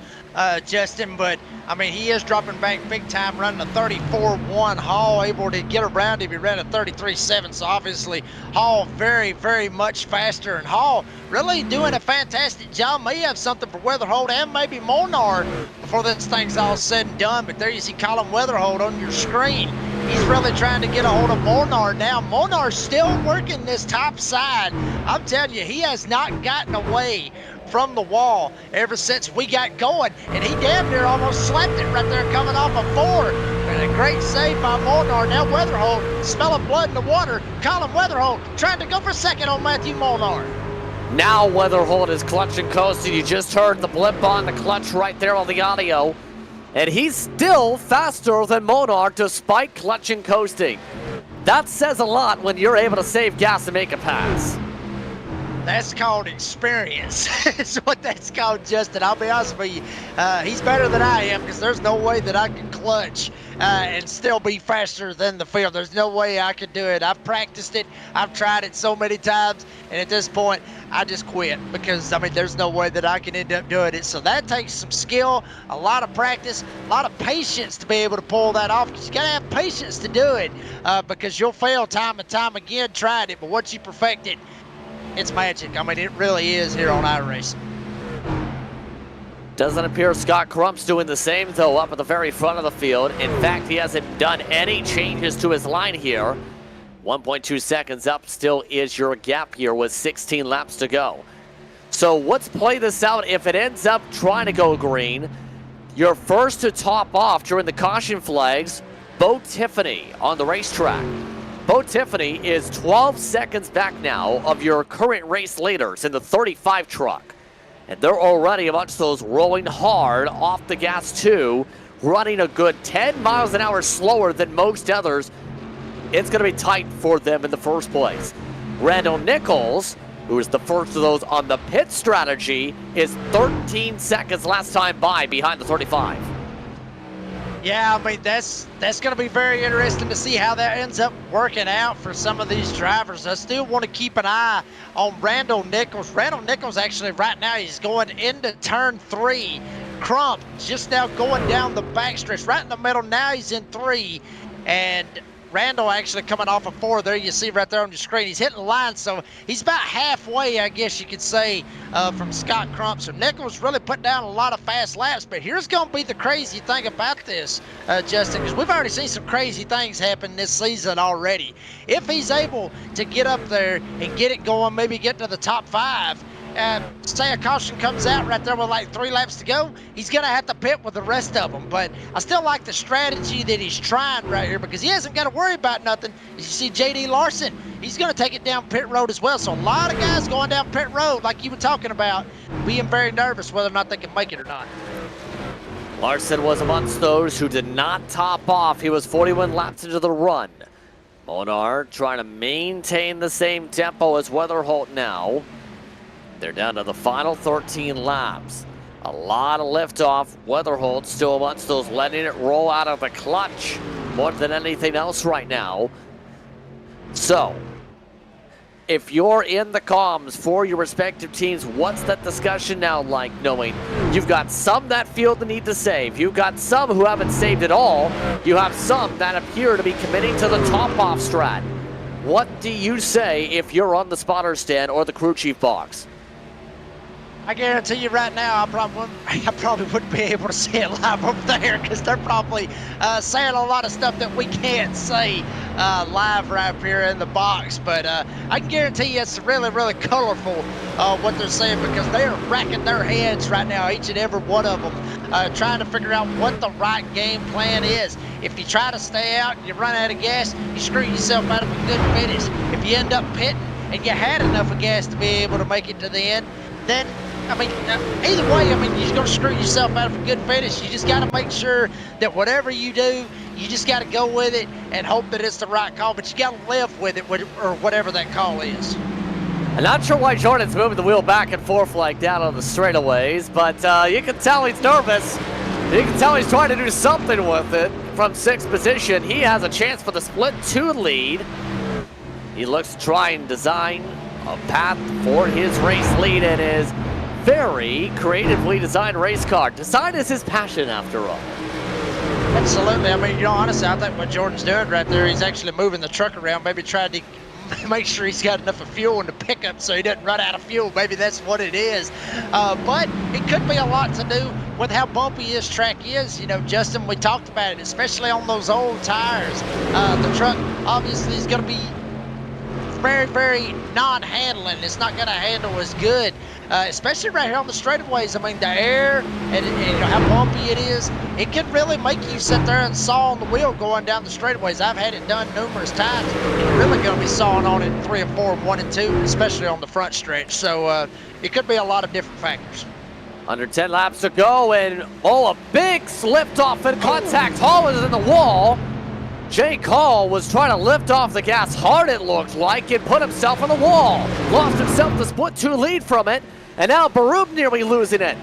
Justin. But, I mean, he is dropping back big time, running a 34.1. Hall able to get around him. He ran a 33.7. So, obviously, Hall very, very much faster. And Hall really doing a fantastic job. May have something for Weatherholt and maybe Molnar before this thing's all said and done. But there you see Colin Weatherholt on your screen. He's really trying to get a hold of Molnar now. Molnar's still working this top side. I'm telling you, he has not gotten away from the wall ever since we got going. And he damn near almost slapped it right there coming off a 4. And a great save by Molnar. Now Weatherholt smelling blood in the water. Colin Weatherholt trying to go for second on Matthew Molnar. Now Weatherholt is clutch and coasting. You just heard the blip on the clutch right there on the audio. And he's still faster than Molnar despite clutch and coasting. That says a lot when you're able to save gas and make a pass. That's called experience. It's what that's called, Justin. I'll be honest with you. He's better than I am because there's no way that I can clutch and still be faster than the field. There's no way I could do it. I've practiced it. I've tried it so many times. And at this point, I just quit because, I mean, there's no way that I can end up doing it. So that takes some skill, a lot of practice, a lot of patience to be able to pull that off. Because you got to have patience to do it because you'll fail time and time again trying it. But once you perfect it, it's magic. I mean, it really is here on iRacing. Doesn't appear Scott Crump's doing the same, though, up at the very front of the field. In fact, he hasn't done any changes to his line here. 1.2 seconds up still is your gap here with 16 laps to go. So let's play this out. If it ends up trying to go green, you're first to top off during the caution flags, Bo Tiffany on the racetrack. Bo Tiffany is 12 seconds back now of your current race leaders in the 35 truck. And they're already amongst those rolling hard off the gas too, running a good 10 miles an hour slower than most others. It's going to be tight for them in the first place. Randall Nichols, who is the first of those on the pit strategy, is 13 seconds last time by behind the 35. Yeah, I mean, that's going to be very interesting to see how that ends up working out for some of these drivers. I still want to keep an eye on Randall Nichols. Randall Nichols actually right now, he's going into turn 3. Crump just now going down the backstretch right in the middle. Now he's in 3. And Randall actually coming off of 4 there. You see right there on your screen. He's hitting the line, so he's about halfway, I guess you could say, from Scott Crump. So Nichols really put down a lot of fast laps. But here's going to be the crazy thing about this, Justin, because we've already seen some crazy things happen this season already. If he's able to get up there and get it going, maybe get to the top 5, say a caution comes out right there with like 3 laps to go, he's going to have to pit with the rest of them. But I still like the strategy that he's trying right here because he hasn't got to worry about nothing. As you see J.D. Larson, he's going to take it down pit road as well. So a lot of guys going down pit road, like you were talking about, being very nervous whether or not they can make it or not. Larson was amongst those who did not top off. He was 41 laps into the run. Molnar trying to maintain the same tempo as Weatherholt now. They're down to the final 13 laps. A lot of liftoff. Weatherholt still amongst those letting it roll out of the clutch more than anything else right now. So, if you're in the comms for your respective teams, what's that discussion now like, knowing you've got some that feel the need to save, you've got some who haven't saved at all, you have some that appear to be committing to the top-off strat. What do you say if you're on the spotter stand or the crew chief box? I guarantee you right now, I probably wouldn't be able to see it live over there because they're probably saying a lot of stuff that we can't say live right up here in the box. But I can guarantee you it's really, really colorful what they're saying because they are racking their heads right now, each and every one of them, trying to figure out what the right game plan is. If you try to stay out and you run out of gas, you screw yourself out of a good finish. If you end up pitting and you had enough of gas to be able to make it to the end, then I mean, either way, I mean, you're going to screw yourself out of a good finish. You just got to make sure that whatever you do, you just got to go with it and hope that it's the right call, but you got to live with it or whatever that call is. I'm not sure why Jordan's moving the wheel back and forth like that on the straightaways, but you can tell he's nervous. You can tell he's trying to do something with it from sixth position. He has a chance for the split 2 lead. He looks to try and design a path for his race lead in his very creatively designed race car. Design is his passion, after all. Absolutely. I mean, you know, honestly, I think what Jordan's doing right there, he's actually moving the truck around, maybe trying to make sure he's got enough of fuel in the pickup so he doesn't run out of fuel. Maybe that's what it is. But it could be a lot to do with how bumpy this track is. You know, Justin, we talked about it, especially on those old tires. The truck obviously is going to be very, very non-handling. It's not going to handle as good, especially right here on the straightaways. I mean, the air and you know how bumpy it is, it can really make you sit there and saw on the wheel going down the straightaways. I've had it done numerous times. You're really going to be sawing on it in 3 and 4, 1 and 2, especially on the front stretch. So it could be a lot of different factors. Under 10 laps to go, and a big slipped off in contact. Hall is in the wall. Jake Hall was trying to lift off the gas hard, it looked like, and put himself on the wall. Lost himself the split 2 lead from it, and now Barub nearly losing it.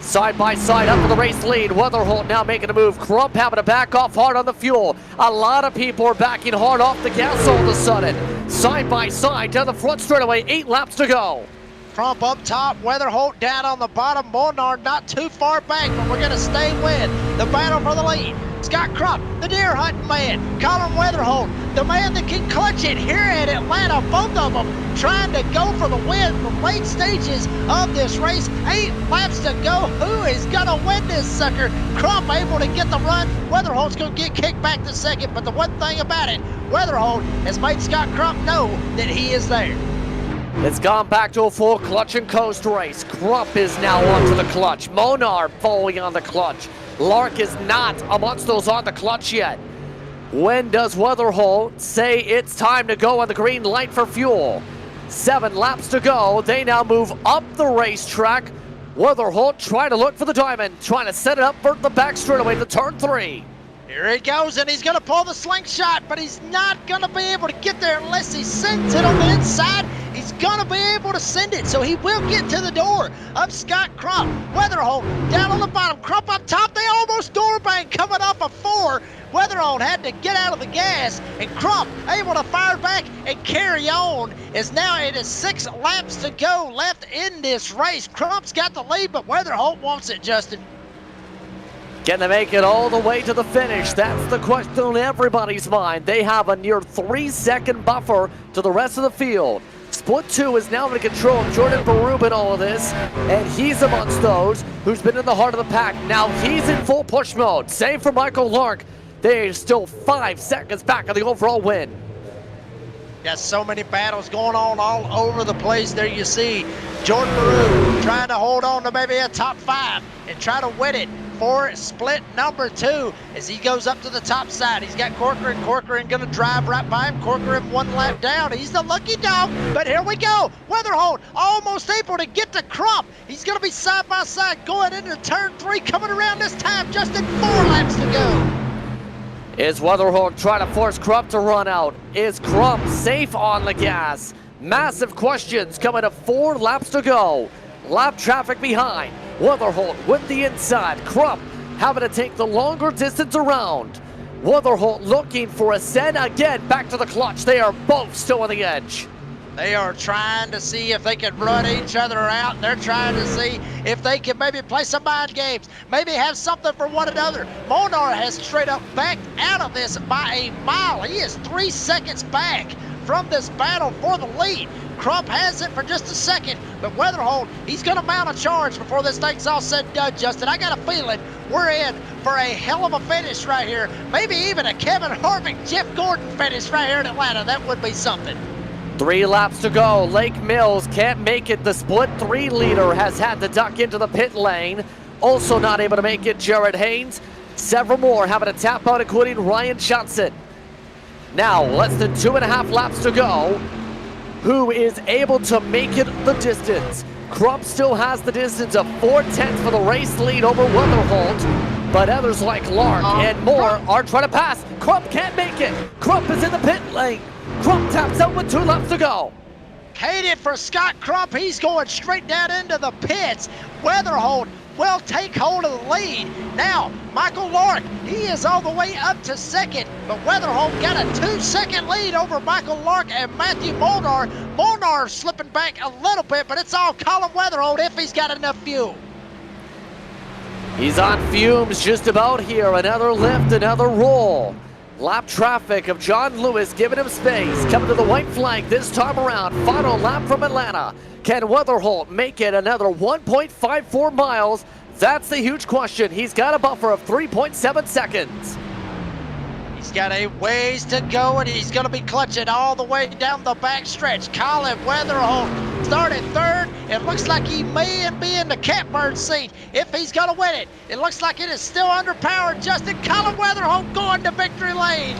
Side by side up for the race lead. Weatherholt now making a move. Crump having to back off hard on the fuel. A lot of people are backing hard off the gas all of a sudden. Side by side down the front straightaway, 8 laps to go. Crump up top, Weatherholt down on the bottom. Molnar not too far back, but we're going to stay with the battle for the lead. Scott Crump, the deer hunting man. Colin Weatherholt, the man that can clutch it here at Atlanta. Both of them trying to go for the win from late stages of this race. 8 laps to go. Who is going to win this sucker? Crump able to get the run. Weatherholt's going to get kicked back to second, but the one thing about it, Weatherholt has made Scott Crump know that he is there. It's gone back to a full clutch and coast race. Crump is now onto the clutch. Monar following on the clutch. Lark is not amongst those on the clutch yet. When does Weatherholt say it's time to go on the green light for fuel? 7 laps to go. They now move up the racetrack. Weatherholt trying to look for the diamond, trying to set it up for the back straightaway to turn 3. Here he goes, and he's going to pull the slingshot, but he's not going to be able to get there unless he sends it on the inside. He's going to be able to send it, so he will get to the door of Scott Crump. Weatherholt down on the bottom, Crump up top. They almost door bang coming up a 4. Weatherholt had to get out of the gas, and Crump able to fire back and carry on, as now it is 6 laps to go left in this race. Crump's got the lead, but Weatherholt wants it, Justin. Can they make it all the way to the finish? That's the question on everybody's mind. They have a near 3-second buffer to the rest of the field. Split 2 is now in control of Jordan Barub in all of this, and he's amongst those who's been in the heart of the pack. Now he's in full push mode. Same for Michael Lark. They're still 5 seconds back on the overall win. Got so many battles going on all over the place. There you see Jordan Barub trying to hold on to maybe a top 5 and try to win it for split number 2 as he goes up to the top side. He's got Corcoran. Corcoran going to drive right by him. Corcoran 1 lap down. He's the lucky dog, but here we go. Weatherholt almost able to get to Crump. He's going to be side by side going into turn 3, coming around this time. Just in 4 laps to go. Is Weatherholt trying to force Crump to run out? Is Crump safe on the gas? Massive questions coming to 4 laps to go. Lap traffic behind. Weatherholt with the inside. Crump having to take the longer distance around. Weatherholt looking for a send again back to the clutch. They are both still on the edge. They are trying to see if they can run each other out. They're trying to see if they can maybe play some mind games, maybe have something for one another. Molnar has straight up backed out of this by a mile. He is 3 seconds back from this battle for the lead. Crump has it for just a second, but Weatherholt, he's going to mount a charge before this thing's all said and done, Justin. I got a feeling we're in for a hell of a finish right here. Maybe even a Kevin Harvick, Jeff Gordon finish right here in Atlanta. That would be something. 3 laps to go. Lake Mills can't make it. The split 3 leader has had to duck into the pit lane. Also not able to make it, Jared Haynes. Several more having to tap out, including Ryan Johnson. Now, less than 2.5 laps to go. Who is able to make it the distance? Crump still has the distance of 4/10 for the race lead over Weatherholt, but others like Lark and more are trying to pass. Crump can't make it. Crump is in the pit lane. Crump taps out with 2 laps to go. Hated for Scott Crump. He's going straight down into the pits. Weatherholt will take hold of the lead. Now, Michael Lark, he is all the way up to second, but Weatherholt got a 2-second lead over Michael Lark and Matthew Molnar. Molnar slipping back a little bit, but it's all Colin Weatherholt if he's got enough fuel. He's on fumes just about here. Another lift, another roll. Lap traffic of John Lewis giving him space. Coming to the white flag this time around. Final lap from Atlanta. Can Weatherholt make it another 1.54 miles? That's the huge question. He's got a buffer of 3.7 seconds. He's got a ways to go, and he's going to be clutching all the way down the back stretch. Colin Weatherholt started third. It looks like he may be in the catbird seat if he's going to win it. It looks like it is still underpowered. Justin, Colin Weatherholt going to victory lane.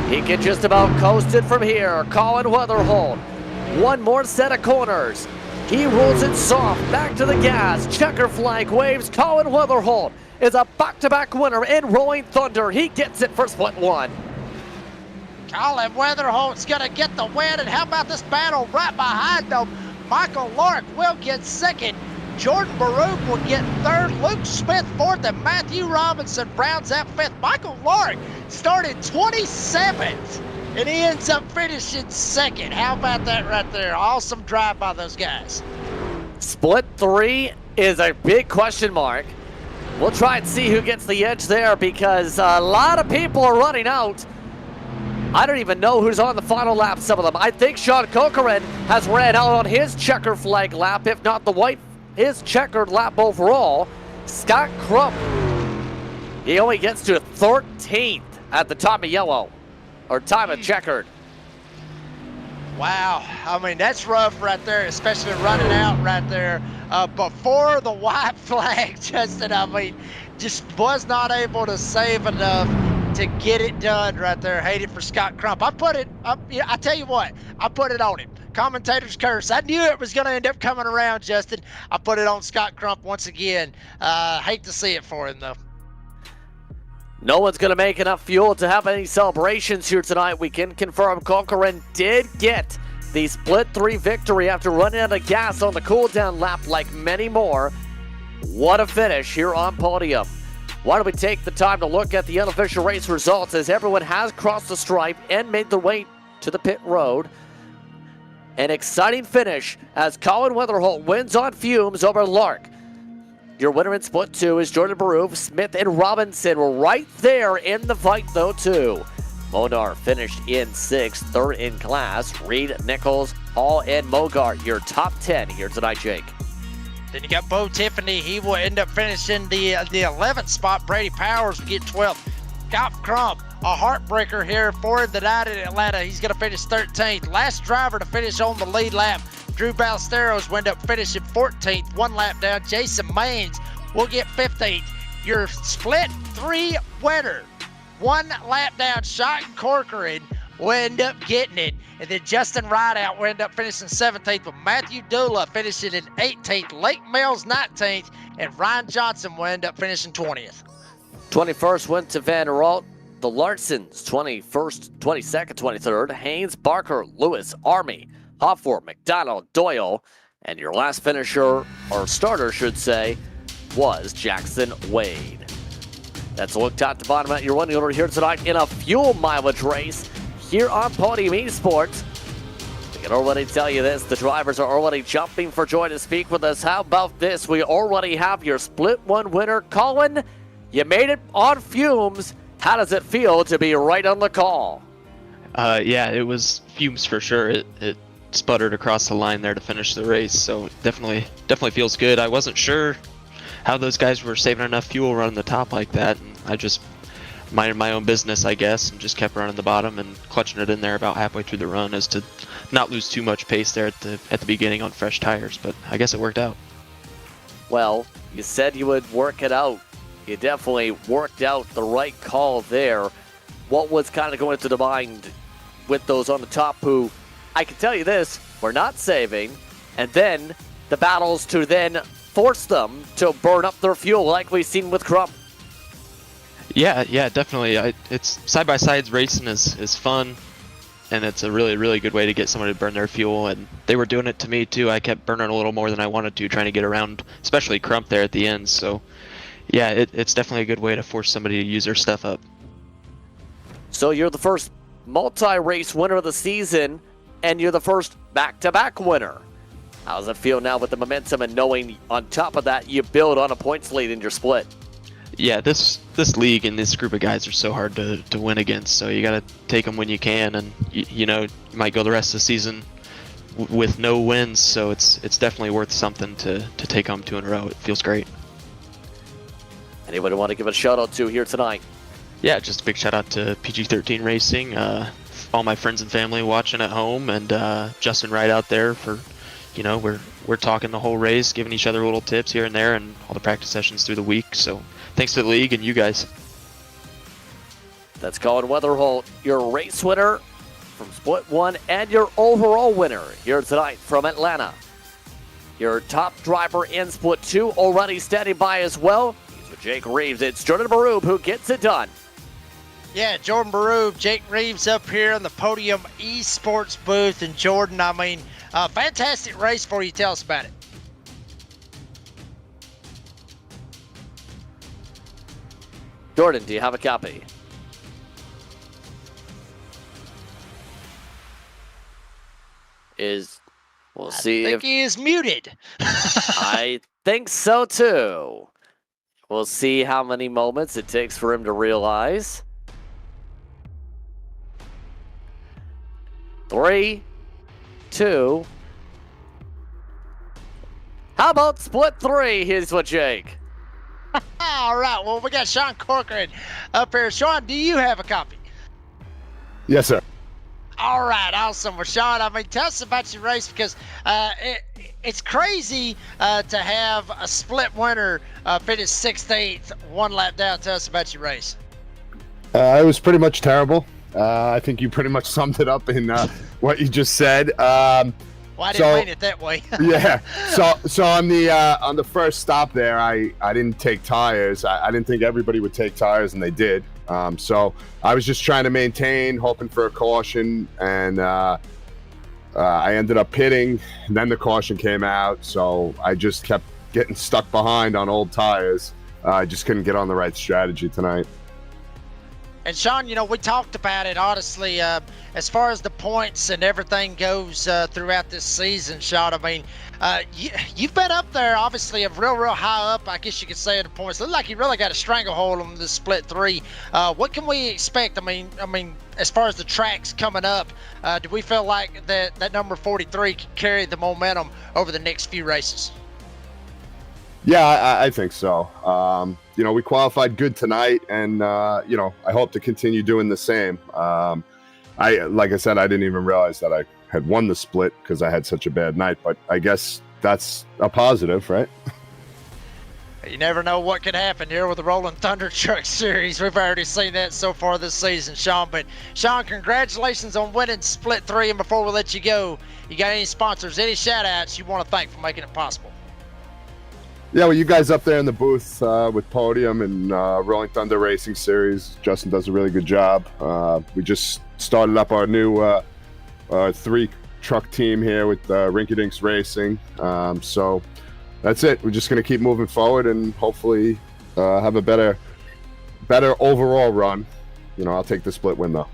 He can just about coast it from here. Colin Weatherholt. One more set of corners. He rolls it soft, back to the gas. Checker flag waves. Colin Weatherholt is a back-to-back winner in Rolling Thunder. He gets it for split 1. Colin Weatherholt's going to get the win, and how about this battle right behind them? Michael Lark will get second. Jordan Baruch will get third. Luke Smith fourth, and Matthew Robinson rounds out fifth. Michael Lark started 27th, and he ends up finishing second. How about that right there? Awesome drive by those guys. Split 3 is a big question mark. We'll try and see who gets the edge there because a lot of people are running out. I don't even know who's on the final lap, some of them. I think Sean Corcoran has ran out on his checker flag lap, if not the white, his checkered lap overall. Scott Crump, he only gets to 13th at the time of yellow, or time of checkered. Wow, I mean, that's rough right there, especially running out right there before the white flag, Justin. I mean, just was not able to save enough to get it done right there. Hate it for Scott Crump. I put it up, I tell you what, I put it on him. Commentator's curse. I knew it was going to end up coming around, Justin. I put it on Scott Crump once again. Hate to see it for him, though. No one's going to make enough fuel to have any celebrations here tonight. We can confirm Corcoran did get the split 3 victory after running out of gas on the cool-down lap like many more. What a finish here on podium. Why don't we take the time to look at the unofficial race results as everyone has crossed the stripe and made their way to the pit road. An exciting finish as Colin Weatherholt wins on fumes over Lark. Your winner in split 2 is Jordan Baruch. Smith and Robinson were right there in the fight, though, too. Monar finished in 6th, third in class. Reed, Nichols, Hall, and Mogart, your top 10 here tonight, Jake. Then you got Bo Tiffany. He will end up finishing the 11th spot. Brady Powers will get 12th. Scott Crump, a heartbreaker here for the night in Atlanta. He's going to finish 13th. Last driver to finish on the lead lap, Drew Ballesteros, will end up finishing 14th, 1 lap down. Jason Maines will get 15th. Your split 3 winner, 1 lap down, Sean Corcoran will end up getting it. And then Justin Rideout will end up finishing 17th, with Matthew Dula finishing in 18th, Lake Mills 19th, and Ryan Johnson will end up finishing 20th. 21st went to Van Ralt. The Larsons, 21st, 22nd, 23rd. Haynes, Barker, Lewis, Army, Hofford, McDonald, Doyle. And your last finisher, or starter should say, was Jackson Wade. That's a look top to bottom at your running order here tonight in a fuel mileage race here on Podium Esports. We can already tell you this, the drivers are already jumping for joy to speak with us. How about this? We already have your split 1 winner. Colin, you made it on fumes. How does it feel to be right on the call? Yeah, it was fumes for sure. It sputtered across the line there to finish the race. So definitely feels good. I wasn't sure how those guys were saving enough fuel running the top like that, and I just minded my own business, I guess, and just kept running the bottom and clutching it in there about halfway through the run, as to not lose too much pace there at the beginning on fresh tires. But I guess it worked out. Well, you said you would work it out. You definitely worked out the right call there. What was kind of going through the mind with those on the top who, I can tell you this, were not saving, and then the battles to then force them to burn up their fuel like we've seen with Crump? Yeah, definitely. It's side-by-sides racing is fun, and it's a really good way to get somebody to burn their fuel, and they were doing it to me too. I kept burning a little more than I wanted to, trying to get around, especially Crump there at the end. So yeah, it's definitely a good way to force somebody to use their stuff up. So you're the first multi-race winner of the season, and you're the first back-to-back winner. How does it feel now with the momentum and knowing on top of that you build on a points lead in your split? Yeah, this league and this group of guys are so hard to win against, so you got to take them when you can, and you might go the rest of the season with no wins, so it's definitely worth something to take home 2 in a row. It feels great. Anybody want to give a shout out to here tonight? Yeah, just a big shout out to PG-13 Racing, all my friends and family watching at home, and Justin Wright out there for, we're talking the whole race, giving each other little tips here and there, and all the practice sessions through the week. So thanks to the league and you guys. That's Colin Weatherholt, your race winner from Split 1 and your overall winner here tonight from Atlanta. Your top driver in Split 2 already standing by as well. He's with Jake Reeves. It's Jordan Baroob who gets it done. Yeah, Jordan Baroob, Jake Reeves up here in the Podium Esports booth. And Jordan, fantastic race for you. Tell us about it. Jordan, do you have a copy? We'll see I think if he is muted. I think so too. We'll see how many moments it takes for him to realize. 3, 2. How about split 3? Here's what Jake. All right, well, we got Sean Corcoran up here. Sean, do you have a copy? Yes, sir. All right, awesome. Well, Sean, tell us about your race, because it's crazy to have a split winner finish 6th, 8th, 1 lap down. Tell us about your race. It was pretty much terrible. I think you pretty much summed it up in what you just said. Well, I didn't mean it that way. Yeah. So on the first stop there, I didn't take tires. I didn't think everybody would take tires, and they did. So I was just trying to maintain, hoping for a caution, and I ended up pitting. And then the caution came out, so I just kept getting stuck behind on old tires. I just couldn't get on the right strategy tonight. And Sean, we talked about it, honestly, as far as the points and everything goes throughout this season, Sean. You've been up there, obviously, of real high up, I guess you could say, in the points. Look like you really got a stranglehold on this split 3. What can we expect? As far as the tracks coming up, do we feel like that number 43 can carry the momentum over the next few races? Yeah, I think so. We qualified good tonight, and I hope to continue doing the same. Like I said, I didn't even realize that I had won the split because I had such a bad night, but I guess that's a positive, right? You never know what could happen here with the Rolling Thunder Truck Series. We've already seen that so far this season, Sean. But Sean, congratulations on winning Split 3. And before we let you go, you got any sponsors, any shout-outs you want to thank for making it possible? Yeah, well, you guys up there in the booth with Podium and Rolling Thunder Racing Series, Justin does a really good job. We just started up our new 3-truck team here with Rinky Dinks Racing. So that's it. We're just going to keep moving forward and hopefully have a better overall run. I'll take the split win, though.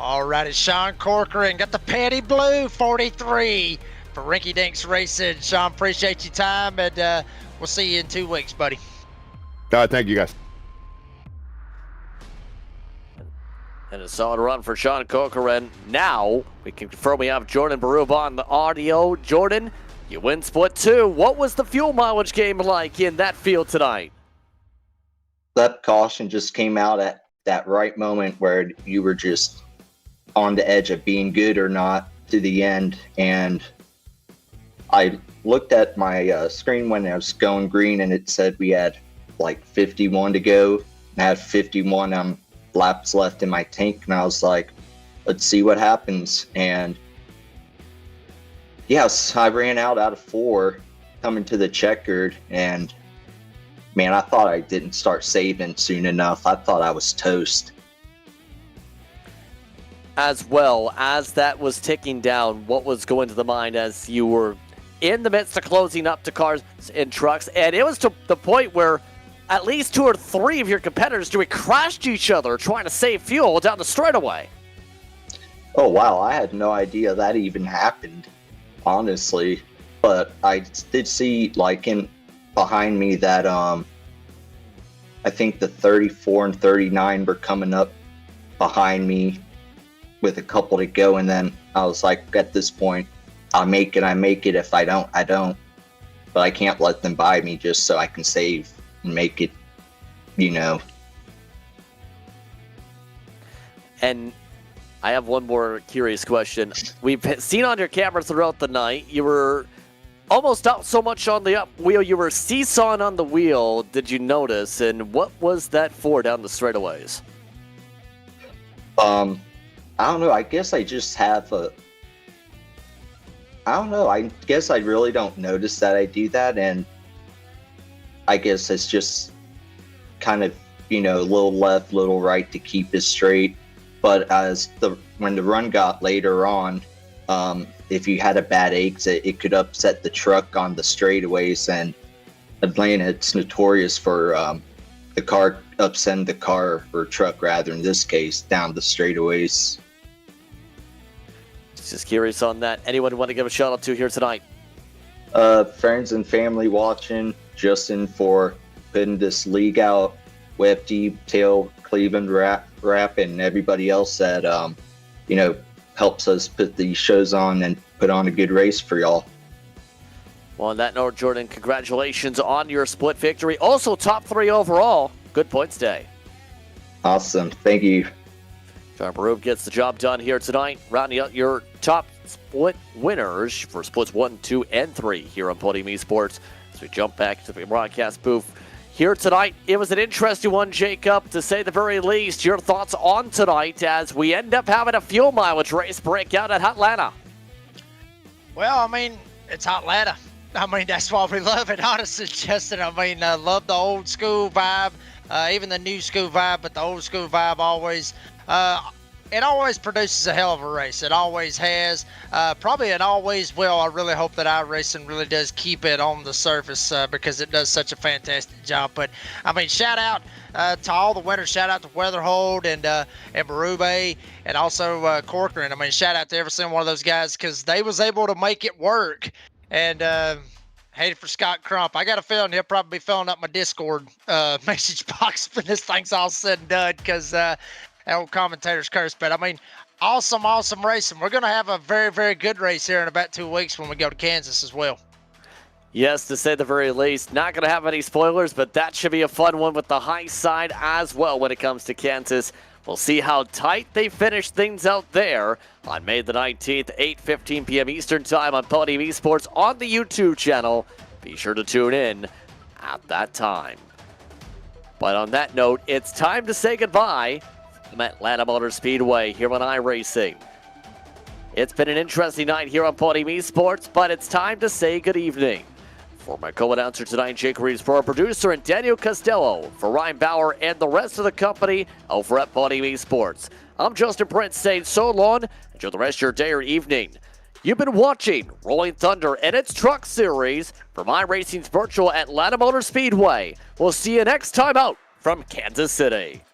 All righty, Sean Corcoran got the Petty Blue 43. For Rinky Dinks Racing. Sean, appreciate your time, and we'll see you in 2 weeks, buddy. Thank you, guys. And a solid run for Sean Corcoran. Now, we can confirm we have Jordan Barub on the audio. Jordan, you win split 2. What was the fuel mileage game like in that field tonight? That caution just came out at that right moment where you were just on the edge of being good or not to the end. And I looked at my screen when I was going green, and it said we had like 51 to go. I had 51 laps left in my tank, and I was like, let's see what happens. And yes, I ran out of 4 coming to the checkered, and man, I thought I didn't start saving soon enough. I thought I was toast. As well, as that was ticking down, what was going to the mind as you were in the midst of closing up to cars and trucks? And it was to the point where at least 2 or 3 of your competitors crashed each other trying to save fuel down the straightaway. Oh, wow. I had no idea that even happened, honestly. But I did see, like, behind me that I think the 34 and 39 were coming up behind me with a couple to go. And then I was like, at this point, I make it. If I don't, I don't. But I can't let them buy me just so I can save and make it, And I have one more curious question. We've seen on your camera throughout the night, you were almost not so much on the up wheel, you were seesawing on the wheel. Did you notice? And what was that for down the straightaways? I don't know. I guess I just have I don't know. I guess I really don't notice that I do that, and I guess it's just kind of, little left, little right to keep it straight. But when the run got later on, if you had a bad exit, it could upset the truck on the straightaways. And Atlanta, it's notorious for the car upsetting the car or truck, rather in this case, down the straightaways. Just curious on that. Anyone want to give a shout out to here tonight? Friends and family watching, Justin for putting this league out, Web Detail, Cleveland Rap, and everybody else that helps us put these shows on and put on a good race for y'all. Well, on that note, Jordan, congratulations on your split victory. Also, top 3 overall. Good points day. Awesome. Thank you. John Barub gets the job done here tonight, rounding out your top split winners for splits 1, 2, and 3 here on Podium Esports. As we jump back to the broadcast booth here tonight, it was an interesting one, Jacob, to say the very least. Your thoughts on tonight as we end up having a fuel mileage race break out at Atlanta? Well, I mean, it's Atlanta. I mean, that's why we love it, honestly, Justin. I mean, I love the old school vibe, even the new school vibe, but the old school vibe always, it always produces a hell of a race. It always has, probably it always will. I really hope that iRacing really does keep it on the surface because it does such a fantastic job. But, I mean, shout out to all the winners. Shout out to Weatherhold and Barube and also Corcoran. I mean, shout out to every single one of those guys because they was able to make it work. And hated for Scott Crump. I got a feeling he'll probably be filling up my Discord message box when this thing's all said and done because that old commentator's curse. But, I mean, awesome racing. We're going to have a very, very good race here in about 2 weeks when we go to Kansas as well. Yes, to say the very least. Not going to have any spoilers, but that should be a fun one with the high side as well when it comes to Kansas. We'll see how tight they finish things out there on May the 19th, 8:15 p.m. Eastern Time on Podium Esports on the YouTube channel. Be sure to tune in at that time. But on that note, it's time to say goodbye from Atlanta Motor Speedway here on iRacing. It's been an interesting night here on Podium Esports, but it's time to say good evening. For my co-announcer tonight, Jake Reeves, for our producer, and Daniel Costello, for Ryan Bauer and the rest of the company over at Podium Esports. I'm Justin Prince saying so long. Enjoy the rest of your day or evening. You've been watching Rolling Thunder and its Truck Series from iRacing's virtual Atlanta Motor Speedway. We'll see you next time out from Kansas City.